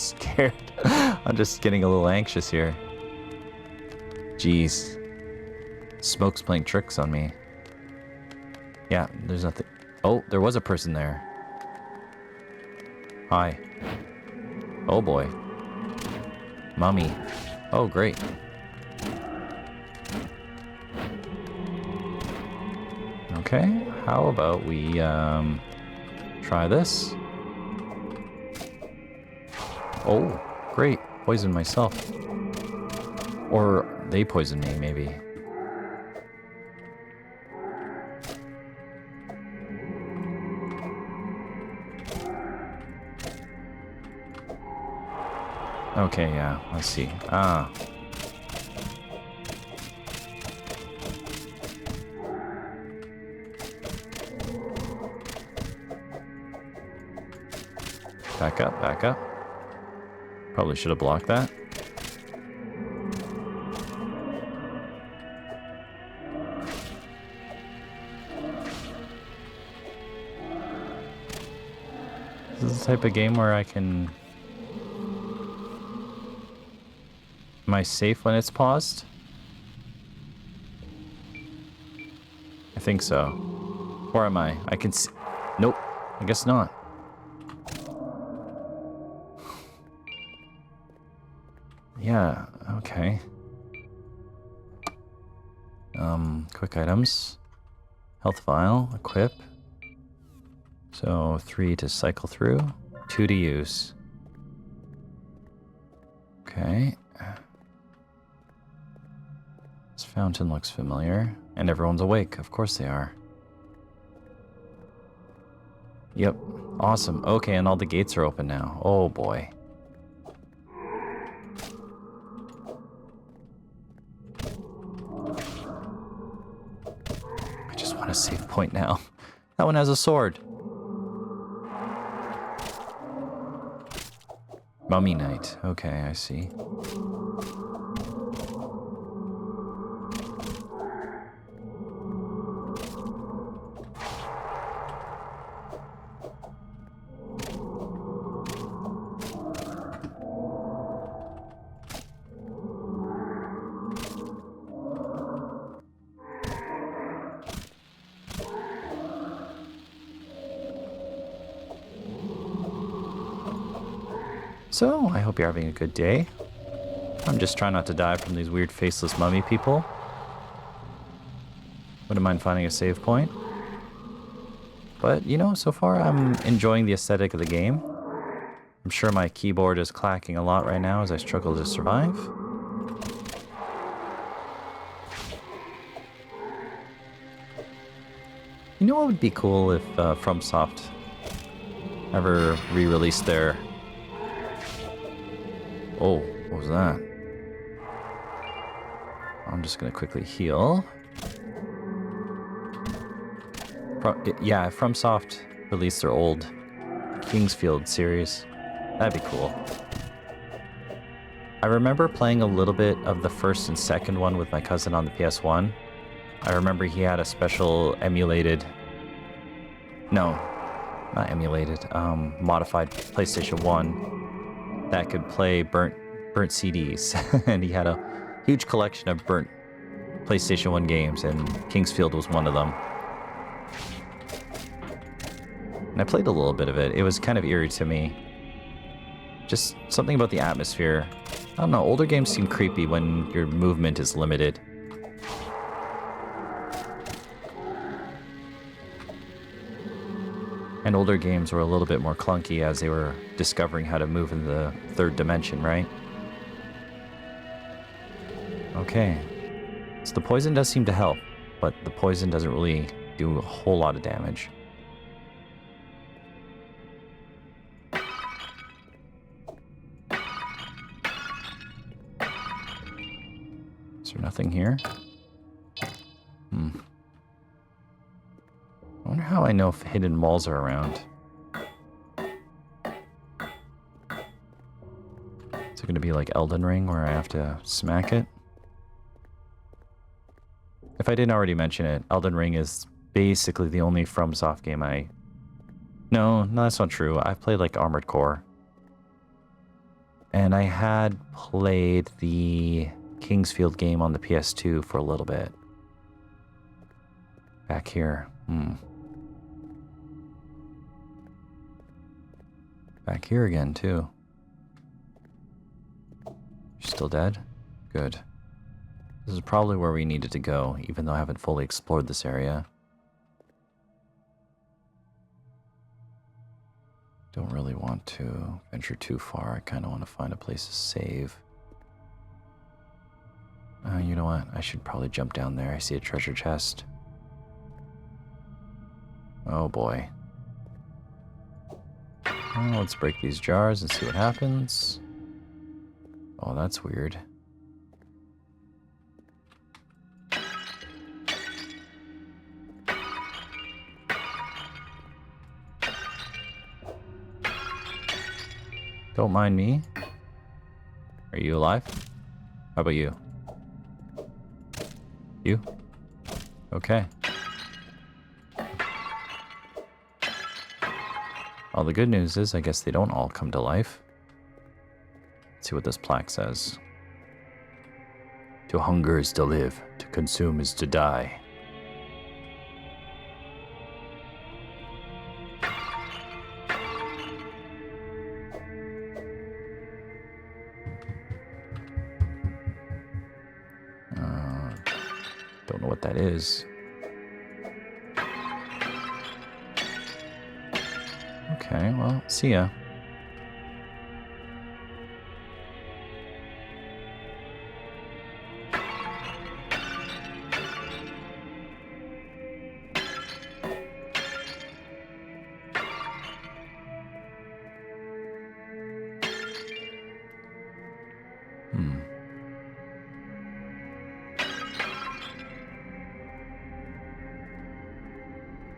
scared. I'm just getting a little anxious here. Jeez. Smoke's playing tricks on me. Yeah, there's nothing. Oh, there was a person there. Hi. Oh boy. Mummy. Oh, great. Okay, how about we try this? Oh, great. Poison myself. Or they poisoned me, maybe. Okay, yeah, let's see. Ah. Back up, back up. Probably should have blocked that. This is the type of game where I can... Am I safe when it's paused? I think so. Or am I? I can see... Nope. I guess not. Yeah, okay. Quick items. Health vial, equip. So 3 to cycle through, 2 to use. Okay. This fountain looks familiar. And everyone's awake. Of course they are. Yep. Awesome. Okay, and all the gates are open now. Oh boy. I just want a save point now. That one has a sword. Mummy Knight. Okay, I see. So, I hope you're having a good day. I'm just trying not to die from these weird faceless mummy people. Wouldn't mind finding a save point. But, you know, so far I'm enjoying the aesthetic of the game. I'm sure my keyboard is clacking a lot right now as I struggle to survive. You know what would be cool if FromSoft ever re-released their... Oh, what was that? I'm just gonna quickly heal. Yeah, if FromSoft released their old Kingsfield series, that'd be cool. I remember playing a little bit of the first and second one with my cousin on the PS1. I remember he had a special emulated... No, not emulated, modified PlayStation 1 that could play burnt CDs. And he had a huge collection of burnt PlayStation 1 games, and Kingsfield was one of them. And I played a little bit of it. It was kind of eerie to me. Just something about the atmosphere. I don't know, older games seem creepy when your movement is limited. And older games were a little bit more clunky as they were discovering how to move in the third dimension, right? Okay. So the poison does seem to help, but the poison doesn't really do a whole lot of damage. Is there nothing here? I wonder how I know if hidden walls are around. Is it going to be like Elden Ring where I have to smack it? If I didn't already mention it, Elden Ring is basically the only FromSoft game I... No, that's not true. I've played like Armored Core. And I had played the Kingsfield game on the PS2 for a little bit. Back here. Back here again, too. You're still dead? Good. This is probably where we needed to go, even though I haven't fully explored this area. Don't really want to venture too far. I kind of want to find a place to save. You know what? I should probably jump down there. I see a treasure chest. Oh boy. Well, let's break these jars and see what happens. Oh, that's weird. Don't mind me. Are you alive? How about you? You? Okay. Well, the good news is I guess they don't all come to life. Let's see what this plaque says. To hunger is to live, to consume is to die. Don't know what that is. Okay, well, see ya.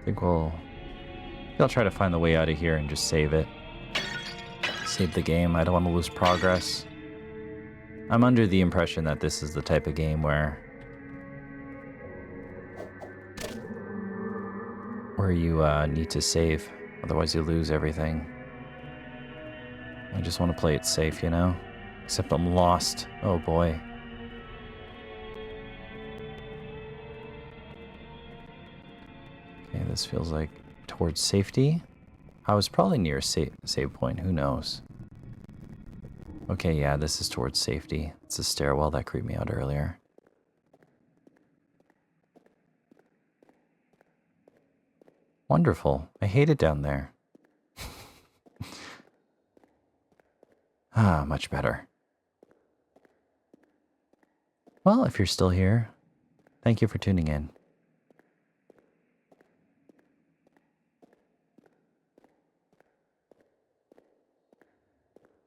I think I'll try to find the way out of here and just save it. Save the game. I don't want to lose progress. I'm under the impression that this is the type of game where you need to save, otherwise you lose everything. I just want to play it safe, you know? Except I'm lost. Oh boy. Okay, this feels like towards safety. I was probably near a save point, who knows? Okay, yeah, this is towards safety. It's a stairwell that creeped me out earlier. Wonderful. I hate it down there. Ah, much better. Well, if you're still here, thank you for tuning in.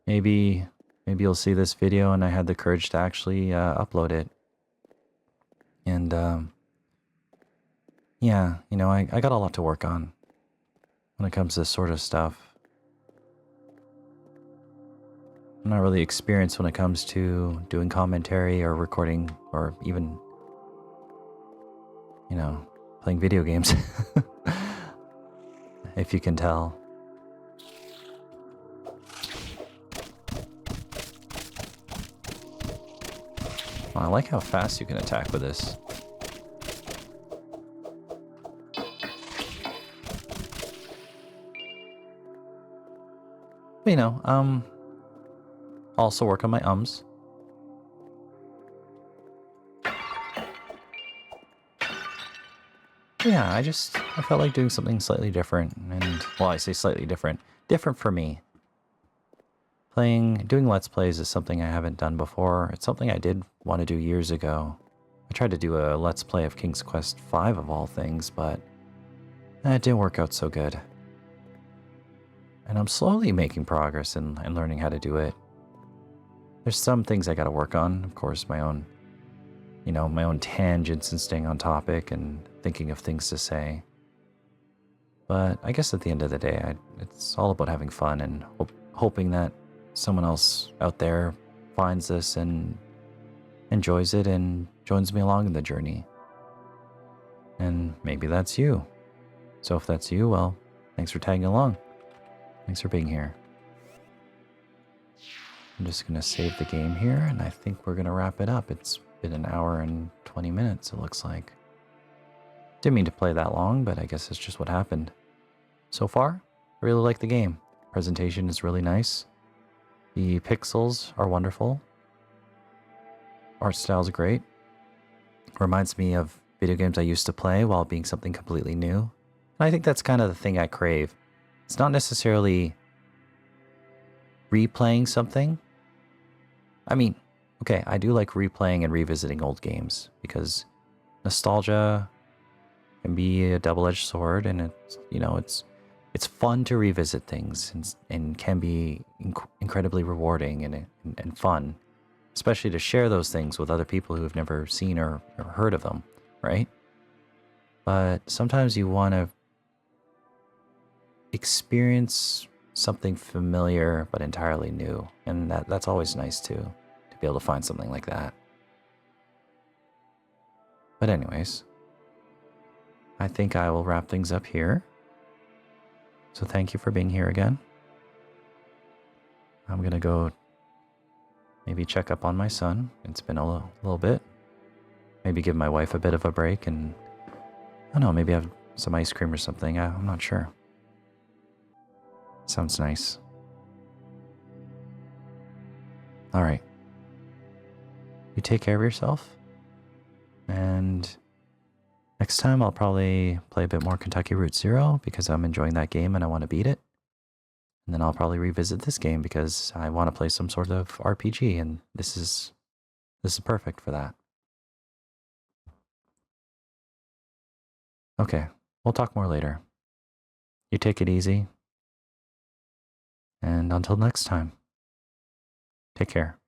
Maybe you'll see this video and I had the courage to actually upload it. And yeah, you know, I got a lot to work on when it comes to this sort of stuff. I'm not really experienced when it comes to doing commentary or recording or even, you know, playing video games. If you can tell. I like how fast you can attack with this. But, you know, also work on my ums. Yeah, I just I felt like doing something slightly different. And, well, I say slightly different. Different for me. Doing Let's Plays is something I haven't done before. It's something I did want to do years ago. I tried to do a Let's Play of King's Quest V of all things, but it didn't work out so good. And I'm slowly making progress in learning how to do it. There's some things I gotta work on. Of course, my own tangents and staying on topic and thinking of things to say. But I guess at the end of the day, it's all about having fun and hoping that someone else out there finds this and enjoys it and joins me along in the journey. And maybe that's you. So if that's you, well, thanks for tagging along. Thanks for being here. I'm just going to save the game here, and I think we're going to wrap it up. It's been an hour and 20 minutes, it looks like. Didn't mean to play that long, but I guess it's just what happened. So far, I really like the game. Presentation is really nice. The pixels are wonderful. Art style is great. Reminds me of video games I used to play while being something completely new. And I think that's kind of the thing I crave. It's not necessarily replaying something. I mean, okay, I do like replaying and revisiting old games because nostalgia can be a double-edged sword, and it's fun to revisit things and can be incredibly rewarding and fun, especially to share those things with other people who have never seen or heard of them, right? But sometimes you want to experience something familiar but entirely new, and that's always nice too, to be able to find something like that. But anyways, I think I will wrap things up here. So thank you for being here again. I'm gonna go maybe check up on my son. It's been a little bit. Maybe give my wife a bit of a break, and I don't know, maybe have some ice cream or something. I'm not sure. Sounds nice. All right. You take care of yourself. And next time I'll probably play a bit more Kentucky Route Zero because I'm enjoying that game and I want to beat it. And then I'll probably revisit this game because I want to play some sort of RPG, and this is perfect for that. Okay, we'll talk more later. You take it easy. And until next time, take care.